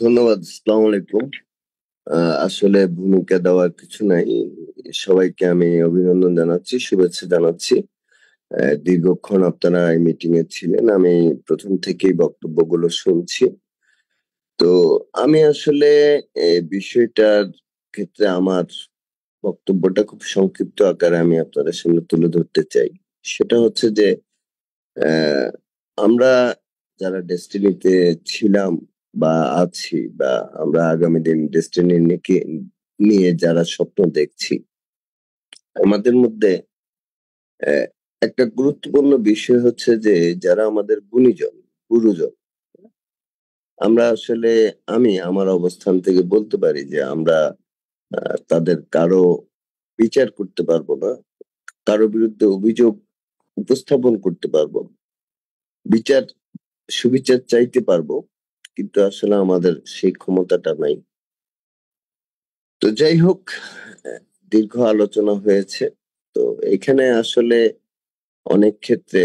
ধন্যবাদ। আসসালামু আলাইকুম। আসলে ভূমিকা দেওয়ার কিছু নাই। সবাইকে আমি অভিনন্দন জানাচ্ছি, শুভেচ্ছা জানাচ্ছি। দীর্ঘক্ষণ আপনারা এই মিটিং এ ছিলেন। আমি ১ম থেকেই বক্তব্যগুলো শুনছি। তো আমি আসলে বিষয়টার ক্ষেত্রে আমার বক্তব্যটা খুব সংক্ষিপ্ত আকারে আমি আপনাদের সামনে তুলে ধরতে চাই। সেটা হচ্ছে যে অ্যা আমরা যারা ডেস্টিনিতে ছিলাম বা আছি বা আমরা আগামী দিন ডেস্টিনি নিয়ে যারা স্বপ্ন দেখছি, আমাদের মধ্যে অ্যা একটা গুরুত্বপূর্ণ বিষয় হচ্ছে যে যারা আমাদের গুণীজন, গুরুজন, আমরা আসলে আমি আমার অবস্থান থেকে বলতে পারি যে আমরা আ তাদের কারো বিচার করতে পারবো না। কারো বিরুদ্ধে অভিযোগ উপস্থাপন করতে পারবো না। বিচার সুবিচার চাইতে পারবো। কিন্তু আসলে আমাদের সেই ক্ষমতাটা নাই। তো যাই হোক, অ্যা দীর্ঘ আলোচনা হয়েছে। তো এখানে আসলে অনেক ক্ষেত্রে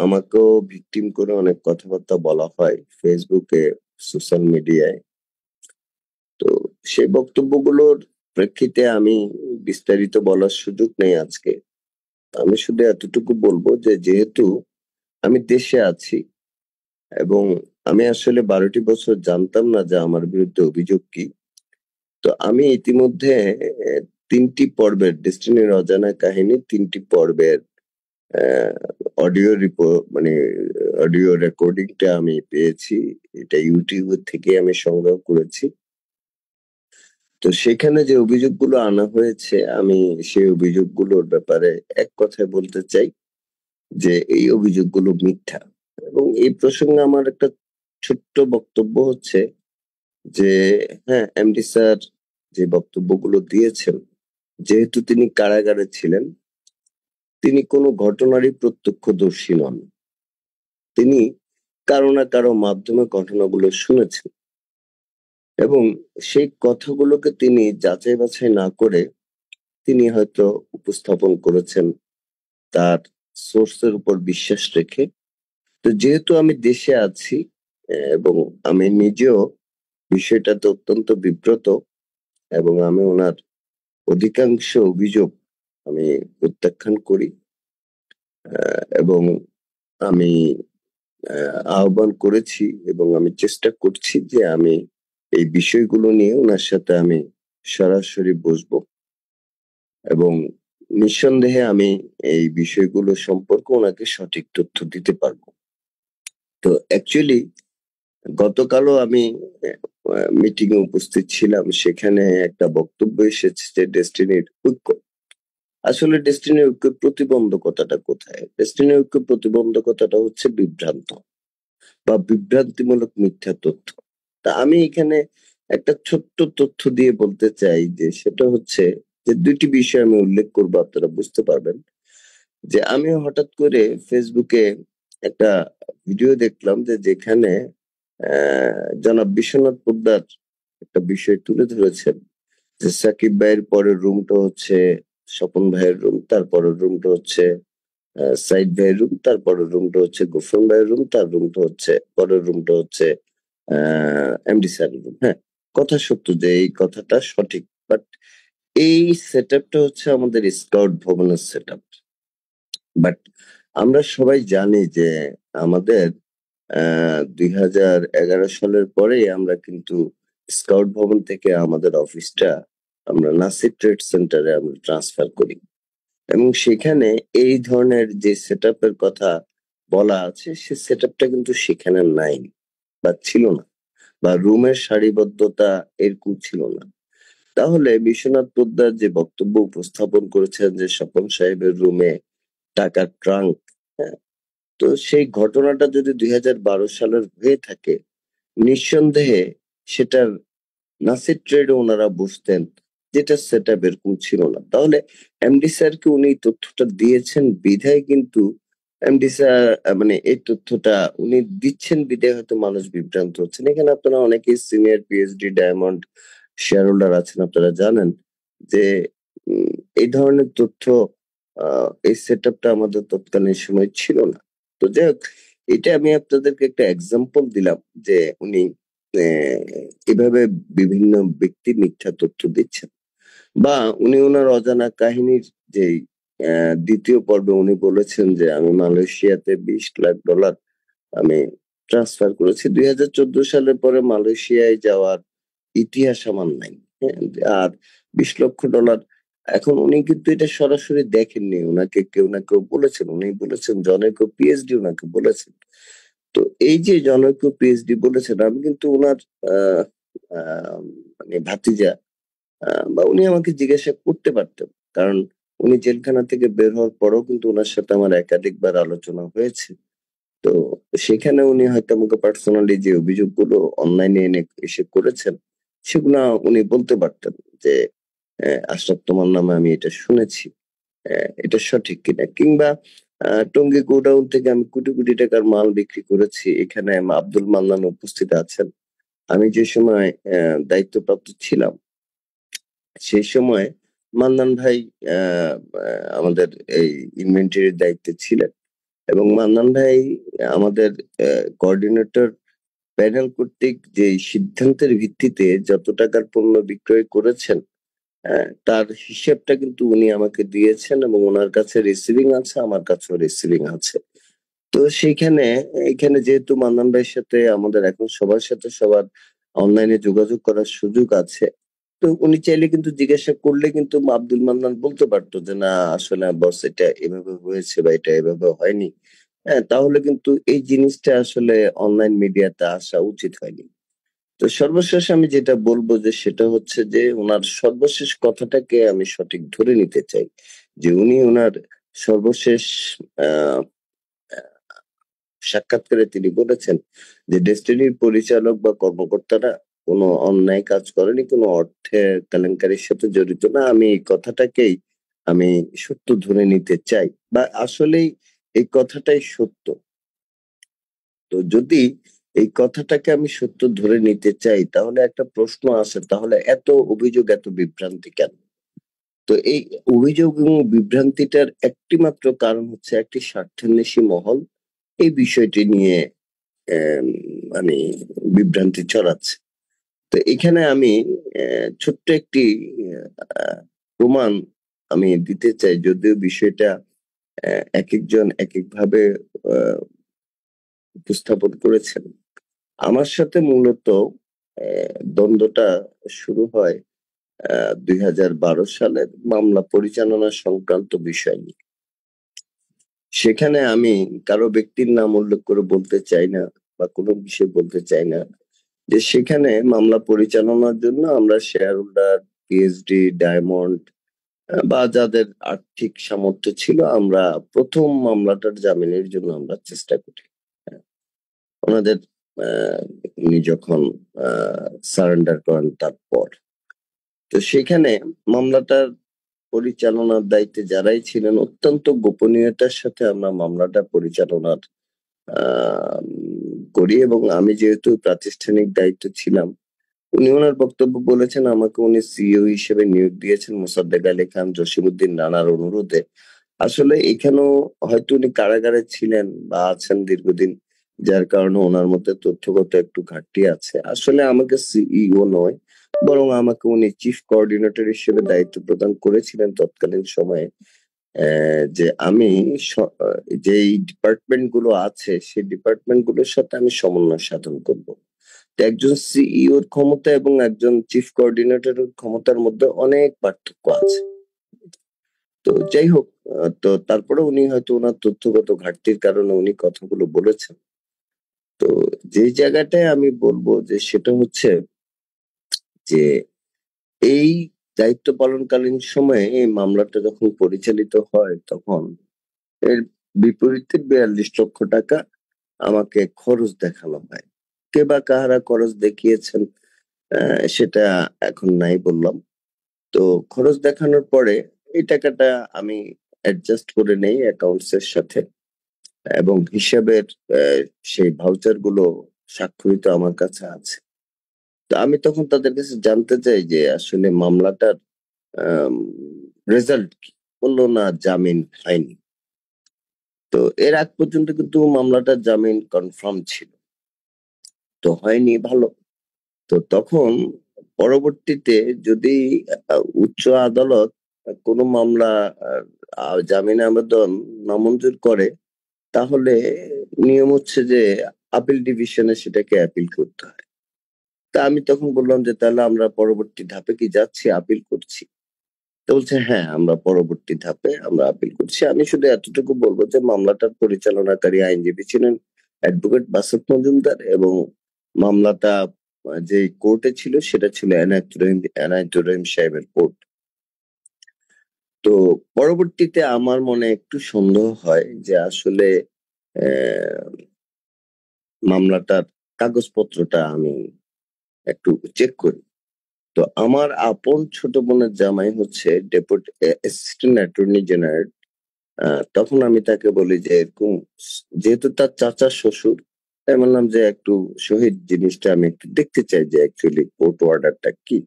আমাকেও ভিকটিম করে অনেক কথাবার্তা বলা হয় ফেসবুকে, সোশ্যাল মিডিয়ায়। তো সেই বক্তব্যগুলোর প্রেক্ষিতে আমি বিস্তারিত বলার সুযোগ নেই আজকে। আমি শুধু এতটুকু বলবো যে যেহেতু আমি দেশে আছি এবং আমি আসলে ১২ টি বছর জানতাম না যে আমার বিরুদ্ধে অভিযোগ কি। তো আমি ইতিমধ্যে ৩ টি পর্বের 'ডেস্টিনির অজানা কাহিনী' ৩ টি পর্বের অ্যা অডিও মানে অডিও রেকর্ডিংটা আমি পেয়েছি। এটা YouTube এর থেকে আমি সংগ্রহ করেছি। তো সেখানে যে অভিযোগগুলো আনা হয়েছে, আমি সেই অভিযোগগুলোর ব্যাপারে এক কথায় বলতে চাই যে এই অভিযোগগুলো মিথ্যা। এবং এই প্রসঙ্গে আমার একটা ছোট্ট বক্তব্য হচ্ছে যে হ্যাঁ, এমডি স্যার যে বক্তব্যগুলো দিয়েছেন, যেহেতু তিনি কারাগারে ছিলেন, তিনি কোনো ঘটনারই প্রত্যক্ষদর্শী নন। তিনি কারো না কারো মাধ্যমে ঘটনাগুলো শুনেছেন এবং সেই কথাগুলোকে তিনি যাচাই বাছাই না করে তিনি হয়তো উপস্থাপন করেছেন তার সোর্স এর উপর বিশ্বাস রেখে। তো যেহেতু আমি দেশে আছি এবং আমি নিজেও বিষয়টাতে অত্যন্ত বিব্রত এবং আমি উনার অধিকাংশ অভিযোগ আমি প্রত্যাখ্যান করি। এবং আমি আহ্বান করেছি এবং আমি চেষ্টা করছি যে আমি এই বিষয়গুলো নিয়ে উনার সাথে আমি সরাসরি বসবো এবং নিঃসন্দেহে আমি এই বিষয়গুলো সম্পর্কে উনাকে সঠিক তথ্য দিতে পারবো। তো অ্যাকচুয়ালি গতকালও আমি মিটিং এ উপস্থিত ছিলাম। সেখানে একটা বক্তব্য এসেছে যে ডেস্টিনির ঐক্য। আসলে ডেস্টিনির ঐক্যের প্রতিবন্ধকতাটা কোথায়? ডেস্টিনির ঐক্যের প্রতিবন্ধকতাটা হচ্ছে বিভ্রান্ত বা বিভ্রান্তিমূলক মিথ্যা তথ্য। তা আমি এখানে একটা ছোট্ট তথ্য দিয়ে বলতে চাই যে সেটা হচ্ছে যে ২ টি বিষয় আমি উল্লেখ করব আপনারা বুঝতে পারবেন। যে আমি হঠাৎ করে ফেসবুকে একটা ভিডিও দেখলাম যে যেখানে জনাব বিশ্বনাথ পোদ্দার একটা বিষয় তুলে ধরেছেন যে সাকিব ভাইয়ের পরের রুমটা হচ্ছে স্বপন ভাইয়ের রুম, তারপরের রুমটা হচ্ছে সাইদ ভাইয়ের রুম, তারপরের রুমটা হচ্ছে গফুর ভাইয়ের রুম, তার রুমটা হচ্ছে পরের রুমটা হচ্ছে এমডি স্যারের রুম। হ্যাঁ, কথা সত্য যে এই কথাটা সঠিক। বাট এই সেটআপটা হচ্ছে আমাদের স্কাউট ভবনের সেটআপ। বাট আমরা সবাই জানি যে আমাদের ২০১১ সালের পরেই আমরা কিন্তু স্কাউট ভবন থেকে আমাদের অফিসটা আমরা নাসির ট্রেড সেন্টারে আমরা ট্রান্সফার করি। এবং সেখানে এই ধরনের যে সেটআপ এর কথা বলা আছে সে সেটআপটা কিন্তু সেখানে নাই বা ছিল না। বা রুমের সারিবদ্ধতা এরকম ছিল না। তাহলে বিশ্বনাথ পোদ্দার যে বক্তব্য উপস্থাপন করেছেন যে স্বপন সাহেবের রুমে টাকার ট্রাঙ্ক, হ্যাঁ? তো সেই ঘটনাটা যদি ২০১২ সালের হয়ে থাকে, নিঃসন্দেহে সেটার নাসির ট্রেডে ওনারা বসতেন, যেটা সেটআপ এরকম ছিল না। তাহলে এমডি স্যারকে উনি এই তথ্যটা দিয়েছেন বিধায় কিন্তু এমডি স্যার মানে এই তথ্যটা উনি দিচ্ছেন বিধায় হয়তো মানুষ বিভ্রান্ত হচ্ছেন। এখানে আপনারা অনেকেই senior PhD diamond share holder আছেন, আপনারা জানেন যে উম এই ধরনের তথ্য আ এই সেটআপটা আমাদের তৎকালীন সময়ে ছিল না। তো যাই হোক, এটা আমি আপনাদেরকে একটা এক্সাম্পল দিলাম যে উনি এভাবে বিভিন্ন ব্যক্তি মিথ্যা তথ্য দিচ্ছেন, বা উনি ওনার অজানা কাহিনীর যে দ্বিতীয় পর্বে উনি বলেছেন যে আমি মালয়েশিয়াতে $20 লাখ আমি ট্রান্সফার করেছি। 2014 সালের পরে মালয়েশিয়ায় যাওয়ার ইতিহাস আমার নাই। হ্যাঁ? আর $20 লক্ষ, এখন উনি কিন্তু এটা সরাসরি দেখেননি। উনাকে কেউ না কেউ বলেছেন। উনি বলেছেন জনৈক পিএইচডি উনাকে বলেছেন। তো এই যে জনৈক পিএইচডি বলেছেন, আমি কিন্তু উনার আহ আহ মানে ভাতিজা, বা উনি আমাকে জিজ্ঞাসা করতে পারতেন। কারণ উনি জেলখানা থেকে বের হওয়ার পরেও কিন্তু উনার সাথে আমার একাধিকবার আলোচনা হয়েছে। তো সেখানে উনি হয়তো আমাকে পার্সোনালি যে অভিযোগগুলো অনলাইনে এনে এসে করেছেন, সেগুলা উনি বলতে পারতেন যে, "আশরাফ, তোমার নামে আমি এটা শুনেছি। এটা সঠিক কিনা?" কিংবা টঙ্গী গোডাউন থেকে আমি কোটি, কোটি টাকার মাল বিক্রি করেছি। এখানে আব্দুল মান্নান উপস্থিত আছেন। আমি যে সময় দায়িত্বপ্রাপ্ত ছিলাম, সেই সময় মান্নান ভাই আ আ আমাদের এই ইনভেন্টরির দায়িত্বে ছিলেন, এবং মান্নান ভাই আমাদের কোঅর্ডিনেটর প্যানেল কর্তৃক যে সিদ্ধান্তের ভিত্তিতে যত টাকার পণ্য বিক্রয় করেছেন, তার হিসেবটা কিন্তু উনি আমাকে দিয়েছেন, এবং উনার কাছে রিসিভিং আছে, আমার কাছেও রিসিভিং আছে। তো সেইখানে এইখানে যেহেতু মান্নান ভাইয়ের সাথে আমাদের এখন সবার সাথে সবার অনলাইনে যোগাযোগ করার সুযোগ আছে। তো উনি চাইলে কিন্তু জিজ্ঞাসা করলে কিন্তু আব্দুল মান্নান বলতে পারতো যে, "না, আসলে বস এটা এভাবে হয়েছে বা এটা এভাবে হয়নি।" তাহলে কিন্তু এই জিনিসটা আসলে অনলাইন মিডিয়াতে আসা উচিত হয়নি। তো সর্বশেষ আমি যেটা বলব যে সেটা হচ্ছে যে উনার সর্বশেষ কথাটাকে আমি সঠিক ধরে নিতে চাই। যে উনি উনার সর্বশেষ আ আ সাক্ষাৎকারে তিনি বলেছেন যে ডেস্টিনির পরিচালক বা কর্মকর্তারা কোনো অন্যায় কাজ করেনি, কোনো অর্থের কেলেঙ্কারির সাথে জড়িত না। আমি এই কথাটাকেই আমি সত্য ধরে নিতে চাই, বা আসলেই এই কথাটাই সত্য। তো যদি এই কথাটাকে আমি সত্য ধরে নিতে চাই, তাহলে একটা প্রশ্ন আসে, তাহলে এত অভিযোগ, এত বিভ্রান্তি কেন? তো এই অভিযোগ এবং বিভ্রান্তিটার একটি মাত্র কারণ হচ্ছে একটি স্বার্থান্বেষী মহল এই বিষয়টি নিয়ে এম মানে বিভ্রান্তি ছড়াচ্ছে। তো এখানে আমি ছোট্ট একটি আ প্রমাণ আমি দিতে চাই, যদিও বিষয়টা একেকজন একেকভাবে আ উপস্থাপন করেছেন। আমার সাথে মূলত দ্বন্দ্বটা শুরু হয় ২০১২ সালের মামলা পরিচালনা সংক্রান্ত বিষয় নিয়ে। সেখানে আমি কারো ব্যক্তির নাম উল্লেখ করে বলতে চাই না, বা কোনো বিষয় বলতে চাই না। যে সেখানে মামলা পরিচালনার জন্য আমরা শেয়ার হোল্ডার, পিএইচডি, ডায়মন্ড, বা যাদের আর্থিক সামর্থ্য ছিল, আমরা ১ম মামলাটার জামিনের জন্য আমরা চেষ্টা করি। হ্যাঁ? ওনাদের আ উনি যখন আ সারেন্ডার করেন তারপর। তো সেখানে মামলাটার পরিচালনার দায়িত্বে যারাই ছিলেন, অত্যন্ত গোপনীয়তার সাথে আমরা মামলাটা পরিচালনার আম করি, এবং আমি যেহেতু প্রাতিষ্ঠানিক দায়িত্বে ছিলাম, উনি উনার বক্তব্য বলেছেন, আমাকে উনি সিইও হিসেবে নিয়োগ দিয়েছেন মোসাদ্দেক আলী খান, জসিমউদ্দিন রানার অনুরোধে। আসলে এখানেও হয়তো উনি কারাগারে ছিলেন বা আছেন দীর্ঘদিন, যার কারণে উনার মধ্যে তথ্যগত একটু ঘাটতি আছে। আসলে আমাকে সিইও নয়, বরং আমাকে উনি চিফ কোঅর্ডিনেটর হিসেবে দায়িত্ব প্রদান করেছিলেন তৎকালীন সময়ে। যে আমি স আ যেই ডিপার্টমেন্ট গুলো আছে, সেই ডিপার্টমেন্ট গুলোর সাথে আমি সমন্বয় সাধন করব। তো একজন সিইওর ক্ষমতা এবং একজন চিফ কোঅর্ডিনেটরের ক্ষমতার মধ্যে অনেক পার্থক্য আছে। তো যাই হোক, তো তারপরেও উনি হয়তো উনার তথ্যগত ঘাটতির কারণে উনি কথাগুলো বলেছেন। তো যেই জায়গাটায় আমি বলব যে সেটা হচ্ছে যে এই দায়িত্ব পালনকালীন সময়ে এই মামলাটা যখন পরিচালিত হয়, তখন এর বিপরীতে ৳৪২ লক্ষ আমাকে খরচ দেখানো হয়। কে বা কাহারা খরচ দেখিয়েছেন সেটা এখন নাই বললাম। তো খরচ দেখানোর পরে এই টাকাটা আমি অ্যাডজাস্ট করে নেই অ্যাকাউন্টস এর সাথে, এবং হিসাবের অ্যা সেই ভাউচার গুলো স্বাক্ষরিত আমার কাছে আছে। তো আমি তখন তাদের কাছে জানতে চাই যে আসলে মামলাটার আম রেজাল্ট কি? বলল, "না, জামিন হয়নি।" তো এর আগ পর্যন্ত কিন্তু মামলাটার জামিন কনফার্ম ছিল। তো হয়নি, ভালো। তো তখন পরবর্তীতে যদি উচ্চ আদালত কোনো মামলা জামিন আবেদন নামঞ্জুর করে, তাহলে নিয়ম হচ্ছে যে আপিল ডিভিশনে সেটাকে অ্যাপিল করতে হয়। তা আমি তখন বললাম যে তাহলে আমরা পরবর্তী ধাপে কি যাচ্ছি, আপিল করছি? তো বলছে হ্যাঁ, আমরা পরবর্তী ধাপে আমরা আপিল করছি। আমি শুধু এতটুকু বলবো যে মামলাটার পরিচালনাকারী আইনজীবী ছিলেন অ্যাডভোকেট বাসেত মজুমদার, এবং মামলাটা যে কোর্টে ছিল সেটা ছিল এনায়েতুর রহিম সাহেবের কোর্ট। তো পরবর্তীতে আমার মনে একটু সন্দেহ হয় যে আসলে মামলাটার কাগজপত্রটা আমি একটু চেক করি। তো আমার আপন ছোট বোনের জামাই হচ্ছে ডেপুটি অ্যাসিস্ট্যান্ট অ্যাটর্নি জেনারেল। তখন আমি তাকে বলি যে এরকম, যেহেতু তার চাচা শ্বশুর, তাই বললাম যে একটু শহীদ জিনিসটা আমি একটু দেখতে চাই যে অ্যাকচুয়ালি কোর্ট অর্ডারটা কি।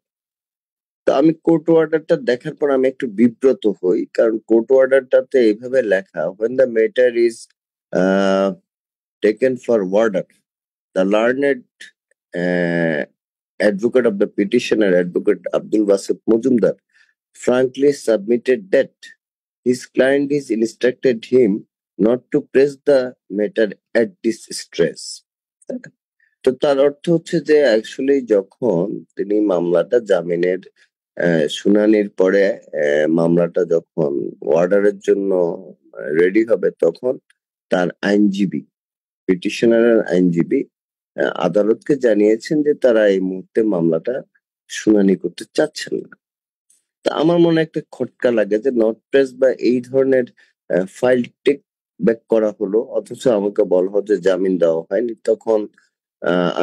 তো আমি কোর্ট অর্ডারটা দেখার পর আমি একটু বিব্রত হই, কারণ কোর্ট অর্ডারটাতে এইভাবে লেখা, when the matter is uh, taken for order, the learned uh, advocate of the petitioner, Advocate Abdul Basit Mujumdar, frankly submitted that his client is instructed him not to press the matter at this stress. তো তার অর্থ হচ্ছে যে actually যখন তিনি মামলাটা জামিনের শুনানির পরে মামলাটা যখন অর্ডারের জন্য রেডি হবে, তখন তার আইনজীবী, পিটিশনারের আইনজীবী আদালতকে জানিয়েছেন যে তারা এই মুহূর্তে মামলাটা শুনানি করতে চাচ্ছেন না। তা আমার মনে একটা খটকা লাগে যে নট প্রেস বা এই ধরনের ফাইল টেক ব্যাক করা হলো, অথচ আমাকে বলা হলো যে জামিন দেওয়া হয়নি। তখন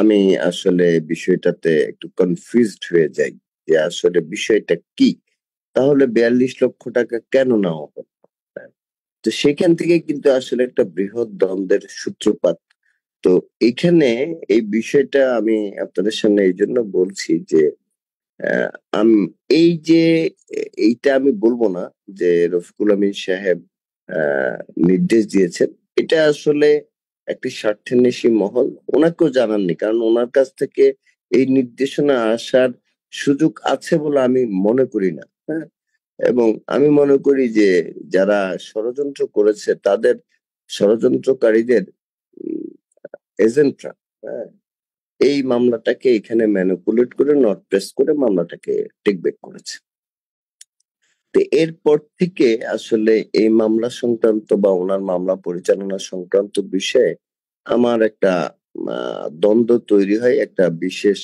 আমি আসলে বিষয়টাতে একটু কনফিউজড হয়ে যাই যে আসলে বিষয়টা কি, তাহলে 42 লক্ষ টাকা কেন নেওয়া হলো। তো সেখান থেকে কিন্তু আসলে একটা বৃহৎ দ্বন্দ্বের সূত্রপাত। তো এখানে এই বিষয়টা আমি আপনাদের সামনে এই জন্য বলছি যে আহ, এই যে এইটা আমি বলবো না যে রফিকুল আমিন সাহেব আহ, নির্দেশ দিয়েছেন, এটা আসলে একটি স্বার্থান্বেষী মহল ওনাকেও জানাননি, কারণ ওনার কাছ থেকে এই নির্দেশনা আসার সুযোগ আছে বলে আমি মনে করি না। হ্যাঁ, এবং আমি মনে করি যে যারা ষড়যন্ত্র করেছে তাদের, ষড়যন্ত্রকারীদের এজেন্টরা এই মামলাটাকে এখানে ম্যানিপুলেট করে নট প্রেস করে মামলাটাকে টেক ব্যাক করেছে। তো এরপর থেকে আসলে এই মামলা সংক্রান্ত বা ওনার মামলা পরিচালনা সংক্রান্ত বিষয়ে আমার একটা দ্বন্দ্ব তৈরি হয় একটা বিশেষ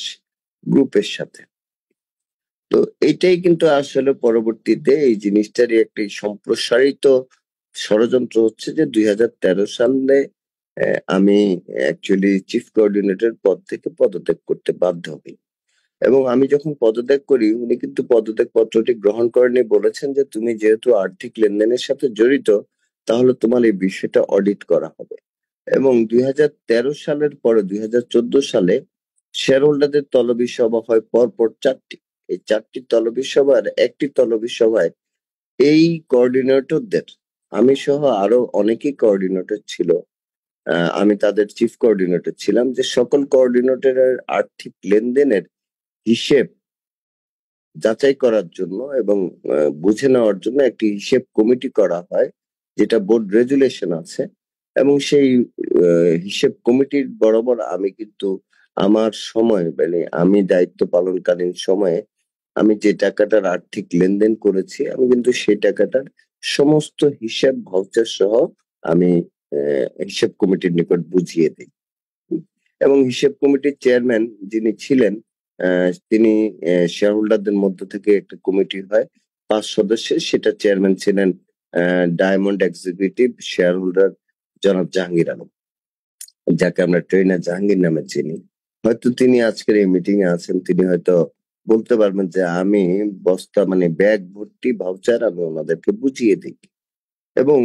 গ্রুপের সাথে। তো এটাই কিন্তু আসলে পরবর্তীতে এই জিনিসটারই একটি সম্প্রসারিত ষড়যন্ত্র হচ্ছে যে 2013 সালে আমি অ্যাকচুয়ালি চিফ কোঅর্ডিনেটর পদ থেকে পদত্যাগ করতে বাধ্য হই, এবং আমি যখন পদত্যাগ করি উনি কিন্তু পদত্যাগ পত্রটি গ্রহণ করেনি, বলেছেন যে তুমি যেহেতু আর্থিক লেনদেনের সাথে জড়িত তাহলে তোমার এই বিষয়টা অডিট করা হবে। এবং 2013 সালের পরে 2014 সালে শেয়ার হোল্ডারদের তলবি সভা হয় পরপর 4টি। এই 4টি তলবি সভার একটি তলবি সভায় এই কোঅর্ডিনেটরদের, আমি সহ আরো অনেকেই কোঅর্ডিনেটর ছিল, আমি তাদের চিফ কোঅর্ডিনেটর ছিলাম, যে সকল কোঅর্ডিনেটরের আর্থিক লেনদেনের হিসেব যাচাই করার জন্য এবং বুঝে নেওয়ার জন্য একটি হিসেব কমিটি করা হয়, যেটা বোর্ড রেজুলেশন আছে। এবং সেই হিসেব কমিটির বরাবর আমি কিন্তু আমার সময়, মানে আমি দায়িত্ব পালনকালীন সময়ে আমি যে টাকাটার আর্থিক লেনদেন করেছি, আমি কিন্তু সেই টাকাটার সমস্ত হিসাব ভাউচার সহ আমি হিসেব কমিটির নিকট বুঝিয়ে দিই। এবং হিসেব কমিটির চেয়ারম্যান যিনি ছিলেন, তিনি শেয়ার হোল্ডারদের মধ্য থেকে একটা কমিটি হয় 5 সদস্যের, সেটা চেয়ারম্যান ছিলেন ডায়মন্ড এক্সিকিউটিভ শেয়ার হোল্ডার জনাব জাহাঙ্গীর আলম, যাকে আমরা ট্রেনার জাহাঙ্গীর নামে চিনি। হয়তো তিনি আজকের এই মিটিং এ আছেন, তিনি হয়তো বলতে পারবেন যে আমি বস্তা মানে ব্যাগ ভর্তি ভাউচার আমি ওনাদেরকে বুঝিয়ে দিই, এবং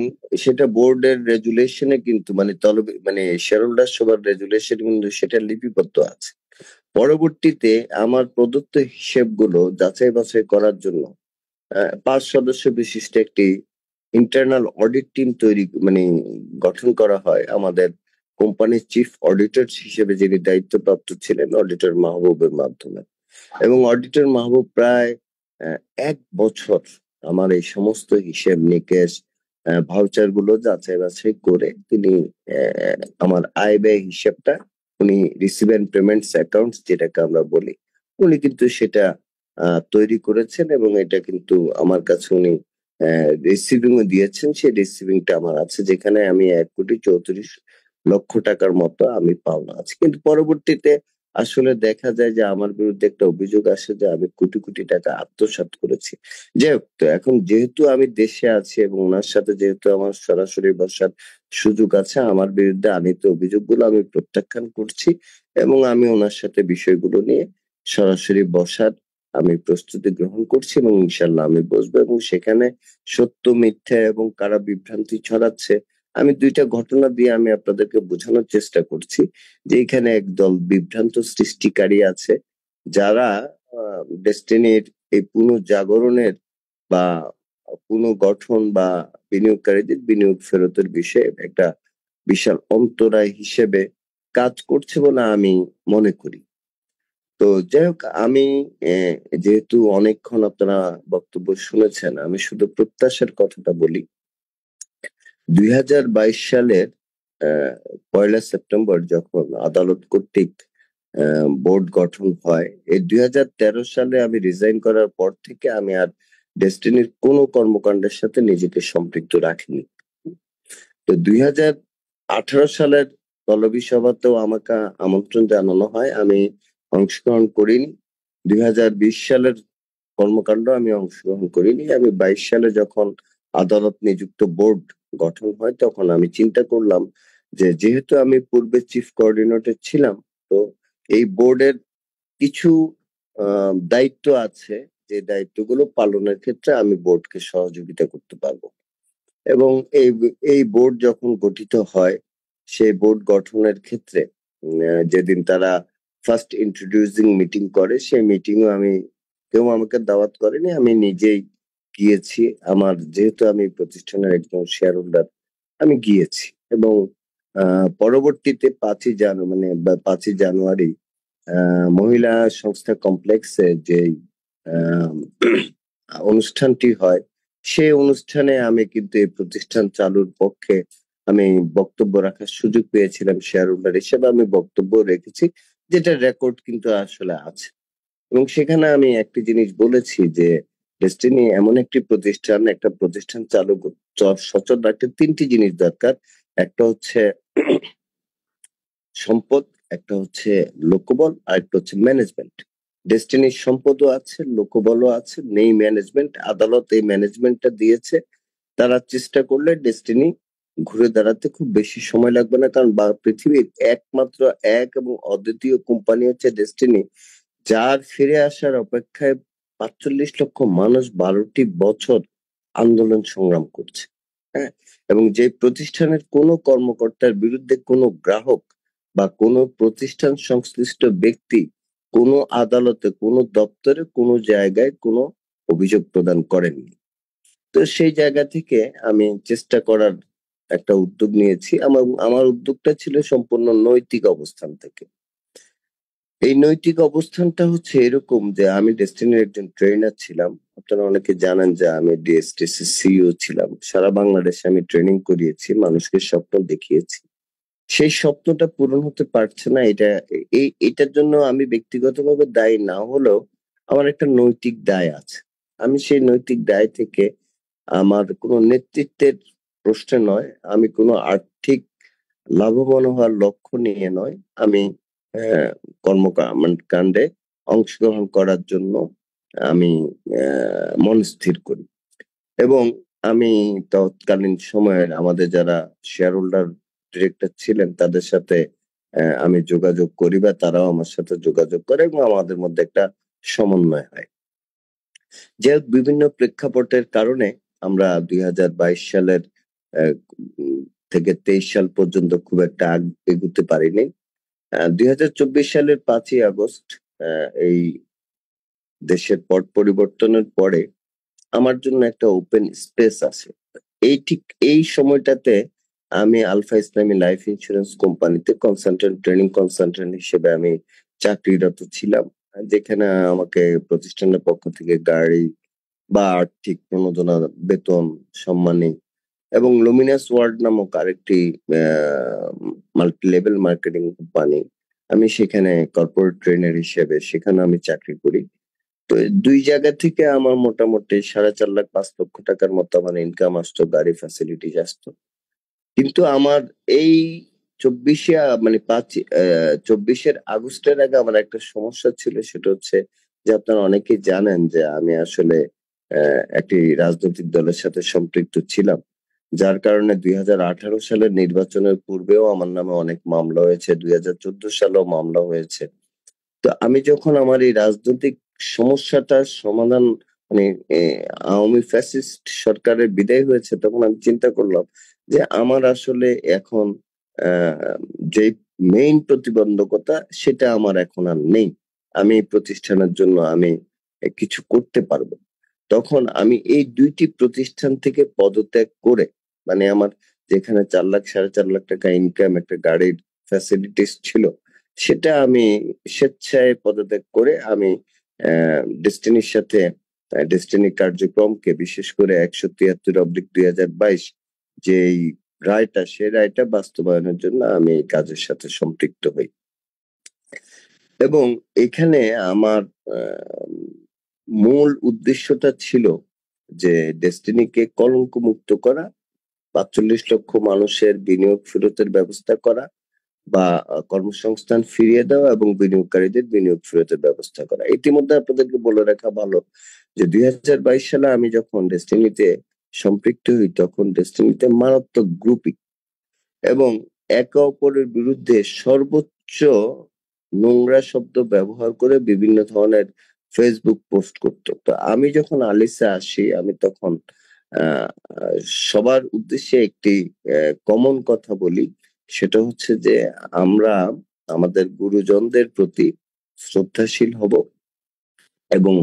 সেটা বোর্ডের রেজুলেশনে কিন্তু মানে মানে শেয়ার হোল্ডার সবার রেজুলেশন কিন্তু সেটা লিপিবদ্ধ আছে। পরবর্তীতে আমার প্রদত্ত হিসেবগুলো যাচাই বাছাই করার জন্য 5 সদস্য বিশিষ্ট একটি ইন্টারনাল অডিট টিম তৈরি মানে গঠন করা হয় আমাদের কোম্পানির চিফ অডিটর হিসেবে যিনি দায়িত্বপ্রাপ্ত ছিলেন অডিটর মাহবুবের মাধ্যমে। এবং অডিটর মাহবুব প্রায় 1 বছর আমার এই সমস্ত হিসেব নিকেশ ভাউচার গুলো যাচাই বাছাই করে তিনি আমার আয় ব্যয় হিসেবটা উনি রিসিভ এন্ড পেমেন্টস অ্যাকাউন্টস যেটাকে আমরা বলি, উনি কিন্তু সেটা তৈরি করেছেন এবং এটা কিন্তু আমার কাছে উনি রিসিভিং ও দিয়েছেন। সেই রিসিভিংটা আমার আছে, যেখানে আমি 1,34,00,000 টাকার মতো আমি পাওনা আছে। কিন্তু পরবর্তীতে আসলে দেখা যায় যে আমার বিরুদ্ধে একটা অভিযোগ আসে যে আমি কোটি কোটি টাকা আত্মসাৎ করেছি। যাই হোক, তো এখন যেহেতু আমি দেশে আছি এবং ওনার সাথে যেহেতু আমার সরাসরি বসার সুযোগ আছে, আমার বিরুদ্ধে আনীত অভিযোগগুলো আমি প্রত্যাখ্যান করছি এবং আমি ওনার সাথে বিষয়গুলো নিয়ে সরাসরি বসার আমি প্রস্তুতি গ্রহণ করছি এবং ইনশাল্লাহ আমি বসবো এবং সেখানে সত্য মিথ্যা এবং কারা বিভ্রান্তি ছড়াচ্ছে আমি 2টা ঘটনা দিয়ে আমি আপনাদেরকে বোঝানোর চেষ্টা করছি যে এখানে একদল বিভ্রান্ত সৃষ্টিকারী আছে যারা ডেস্টিনির এই পুনঃজাগরণের বা পুনঃগঠন বা বিনিয়োগকারীদের বিনিয়োগ ফেরতের বিষয়ে একটা বিশাল অন্তরায় হিসেবে কাজ করছে বলে আমি মনে করি। তো যাই হোক, আমি যেহেতু অনেকক্ষণ আপনারা বক্তব্য শুনেছেন, আমি শুধু প্রত্যাশার কথাটা বলি। 2022 সালের 1 সেপ্টেম্বর যখন আদালত কর্তৃক বোর্ড গঠন হয়, এই 2013 সালে আমি রিজাইন করার পর থেকে আমি আর ডেস্টিনির কোনো কর্মকাণ্ডের সাথে নিজেকে সম্পৃক্ত রাখিনি। তো 2018 সালের তলবি সভাতেও আমাকে আমন্ত্রণ জানানো হয়, আমি অংশগ্রহণ করিনি। 2020 সালের কর্মকাণ্ড আমি অংশগ্রহণ করিনি। আমি 22 সালে যখন আদালত নিযুক্ত বোর্ড গঠন হয় তখন আমি চিন্তা করলাম যে যেহেতু আমি পূর্বে চিফ কোঅর্ডিনেটর ছিলাম, তো এই বোর্ডের কিছু দায়িত্ব আছে যে দায়িত্বগুলো পালনের ক্ষেত্রে আমি বোর্ডকে সহযোগিতা করতে পারবো। এবং এই বোর্ড যখন গঠিত হয়, সেই বোর্ড গঠনের ক্ষেত্রে যেদিন তারা ফার্স্ট ইন্ট্রোডিউসিং মিটিং করে, সেই মিটিংও কেউ আমাকে দাওয়াত করেনি, আমি নিজেই গিয়েছি। আমার যেহেতু আমি প্রতিষ্ঠানের একজন শেয়ার হোল্ডার, আমি গিয়েছি এবং পরবর্তীতে 5ই জানুয়ারি মহিলা সংস্থা কমপ্লেক্সে যে অনুষ্ঠানটি হয়, সেই অনুষ্ঠানে আমি কিন্তু এই প্রতিষ্ঠান চালুর পক্ষে আমি বক্তব্য রাখার সুযোগ পেয়েছিলাম শেয়ার হোল্ডার হিসেবে। আমি বক্তব্য রেখেছি, যেটা রেকর্ড কিন্তু আসলে আছে। এবং সেখানে আমি একটি জিনিস বলেছি যে ডেস্টিনি এমন একটি প্রতিষ্ঠান, একটা প্রতিষ্ঠান চালু সচল রাখতে 3টি জিনিস দরকার। একটা হচ্ছে সম্পদ, একটা হচ্ছে লোকবল, আর একটা হচ্ছে ম্যানেজমেন্ট। ডেস্টিনির সম্পদও আছে, লোকবলও আছে, নেই ম্যানেজমেন্ট। আদালত এই ম্যানেজমেন্টটা দিয়েছে। তারা চেষ্টা করলে ডেস্টিনি ঘুরে দাঁড়াতে খুব বেশি সময় লাগবে না, কারণ পৃথিবীর একমাত্র এক এবং অদ্বিতীয় কোম্পানি হচ্ছে ডেস্টিনি, যার ফিরে আসার অপেক্ষায় ৪৫ লক্ষ মানুষ ১২টি বছর আন্দোলন সংগ্রাম করছে। হ্যাঁ, এবং যে প্রতিষ্ঠানের কোনো কর্মকর্তার বিরুদ্ধে কোনো গ্রাহক বা কোনো প্রতিষ্ঠান সংশ্লিষ্ট ব্যক্তি কোনো আদালতে, কোনো দপ্তরে, কোনো জায়গায় কোনো অভিযোগ প্রদান করেননি। তো সেই জায়গা থেকে আমি চেষ্টা করার একটা উদ্যোগ নিয়েছি। আমার উদ্যোগটা ছিল সম্পূর্ণ নৈতিক অবস্থান থেকে। এই নৈতিক অবস্থানটা হচ্ছে এরকম যে আমি ডেস্টিনির একজন ট্রেনার ছিলাম। আপনারা অনেকে জানেন যে আমি ডিএসটিসি সিইও ছিলাম। সারা বাংলাদেশে আমি ট্রেনিং করিয়েছি, মানুষকে স্বপ্ন দেখিয়েছি। সেই স্বপ্নটা পূরণ হতে পারছে না, এটার জন্য আমি ব্যক্তিগতভাবে দায়ী না হলেও আমার একটা নৈতিক দায় আছে। আমি সেই নৈতিক দায় থেকে আমার কোনো নেতৃত্বের প্রশ্নে নয়, আমি কোনো আর্থিক লাভবান হওয়ার লক্ষ্য নিয়ে নয়, আমি কাণ্ডে অংশগ্রহণ করার জন্য আমি মন স্থির করি। এবং আমি তৎকালীন সময়ে আমাদের যারা শেয়ার হোল্ডার ডিরেক্টর ছিলেন তাদের সাথে আমি যোগাযোগ করি বা তারাও আমার সাথে যোগাযোগ করে এবং আমাদের মধ্যে একটা সমন্বয় হয়। যে বিভিন্ন প্রেক্ষাপটের কারণে আমরা 2022 সালের থেকে 23 সাল পর্যন্ত খুব একটা এগুতে পারিনি। 2024 সালের 5ই আগস্ট এই দেশের পট পরিবর্তনের পরে আমার জন্য একটা ওপেন স্পেস আছে। এই সময়টাতে আমি আলফা ইসলামী লাইফ ইন্স্যুরেন্স কোম্পানিতে কনসালটেন্ট ট্রেনিং কনসালটেন্ট হিসেবে আমি চাকরিরত ছিলাম, যেখানে আমাকে প্রতিষ্ঠানের পক্ষ থেকে গাড়ি বা আর্থিক প্রণোদনা, বেতন, সম্মানী এবং লুমিনাস ওয়ার্ল্ড নামক আরেকটি মাল্টি লেভেল মার্কেটিং কোম্পানি, আমি সেখানে কর্পোরেট ট্রেনার হিসেবে সেখানে আমি চাকরি করি। তো এই ২ জায়গা থেকে আমার মোটামুটি ৪.৫ লাখ ৫ লক্ষ টাকার মতো আমার ইনকাম আসতো, গাড়ি ফ্যাসিলিটিস আসতো। কিন্তু আমার এই ২৪শে মানে ২৪ আগস্টের আগে আমার একটা সমস্যা ছিল। সেটা হচ্ছে যে, আপনারা অনেকেই জানেন যে আমি আসলে একটি রাজনৈতিক দলের সাথে সম্পৃক্ত ছিলাম। যার কারণে ২০১৮ সালের নির্বাচনের পূর্বেও আমার নামে অনেক মামলা হয়েছে। ২০১৪ সালেও মামলা হয়েছে। তো আমি যখন আমার এই রাজনৈতিক সমস্যাটার সমাধান মানে এ আওয়ামী ফ্যাসিস্ট সরকারের বিদায় হয়েছে, তখন আমি চিন্তা করলাম যে আমার আসলে এখন আ যেই মেইন প্রতিবন্ধকতা সেটা আমার এখন আর নেই। আমি এই প্রতিষ্ঠানের জন্য আমি কিছু করতে পারবো। তখন আমি এই ২ টি প্রতিষ্ঠান থেকে পদত্যাগ করে, মানে আমার যেখানে ৪ লাখ ৪.৫ লাখ টাকা ইনকাম, একটা গাড়ির ফ্যাসিলিটিস ছিল, সেটা আমি স্বেচ্ছায় পদত্যাগ করে আমি ডেস্টিনির সাথে ডেস্টিনি কার্যক্রমকে, বিশেষ করে ১৭৩/২০২২ যেই রায়টা, সেই রায়টা বাস্তবায়নের জন্য আমি এই কাজের সাথে সম্পৃক্ত হই। এবং এখানে আমার আ মূল উদ্দেশ্যটা ছিল যে ডেস্টিনিকে কলঙ্কমুক্ত করা, ৪৫ লক্ষ মানুষের বিনিয়োগ ফেরতের ব্যবস্থা করা বা কর্মসংস্থান ফিরিয়ে দেওয়া এবং বিনিয়োগকারীদের বিনিয়োগ ফেরতের ব্যবস্থা করা। ইতিমধ্যে আপনাদেরকে বলে রাখা ভালো যে ২০২২ সালে আমি যখন ডেস্টিনিতে সম্পৃক্ত হই, তখন ডেস্টিনিতে মারাত্মক গ্রুপিং এবং একে অপরের বিরুদ্ধে সর্বোচ্চ নোংরা শব্দ ব্যবহার করে বিভিন্ন ধরনের ফেসবুক পোস্ট করত। তো আমি যখন আলিসে আসি, আমি তখন আ আ সবার উদ্দেশ্যে একটি কমন কথা বলি। সেটা হচ্ছে যে, আমরা আমাদের গুরুজনদের প্রতি শ্রদ্ধাশীল হব এবং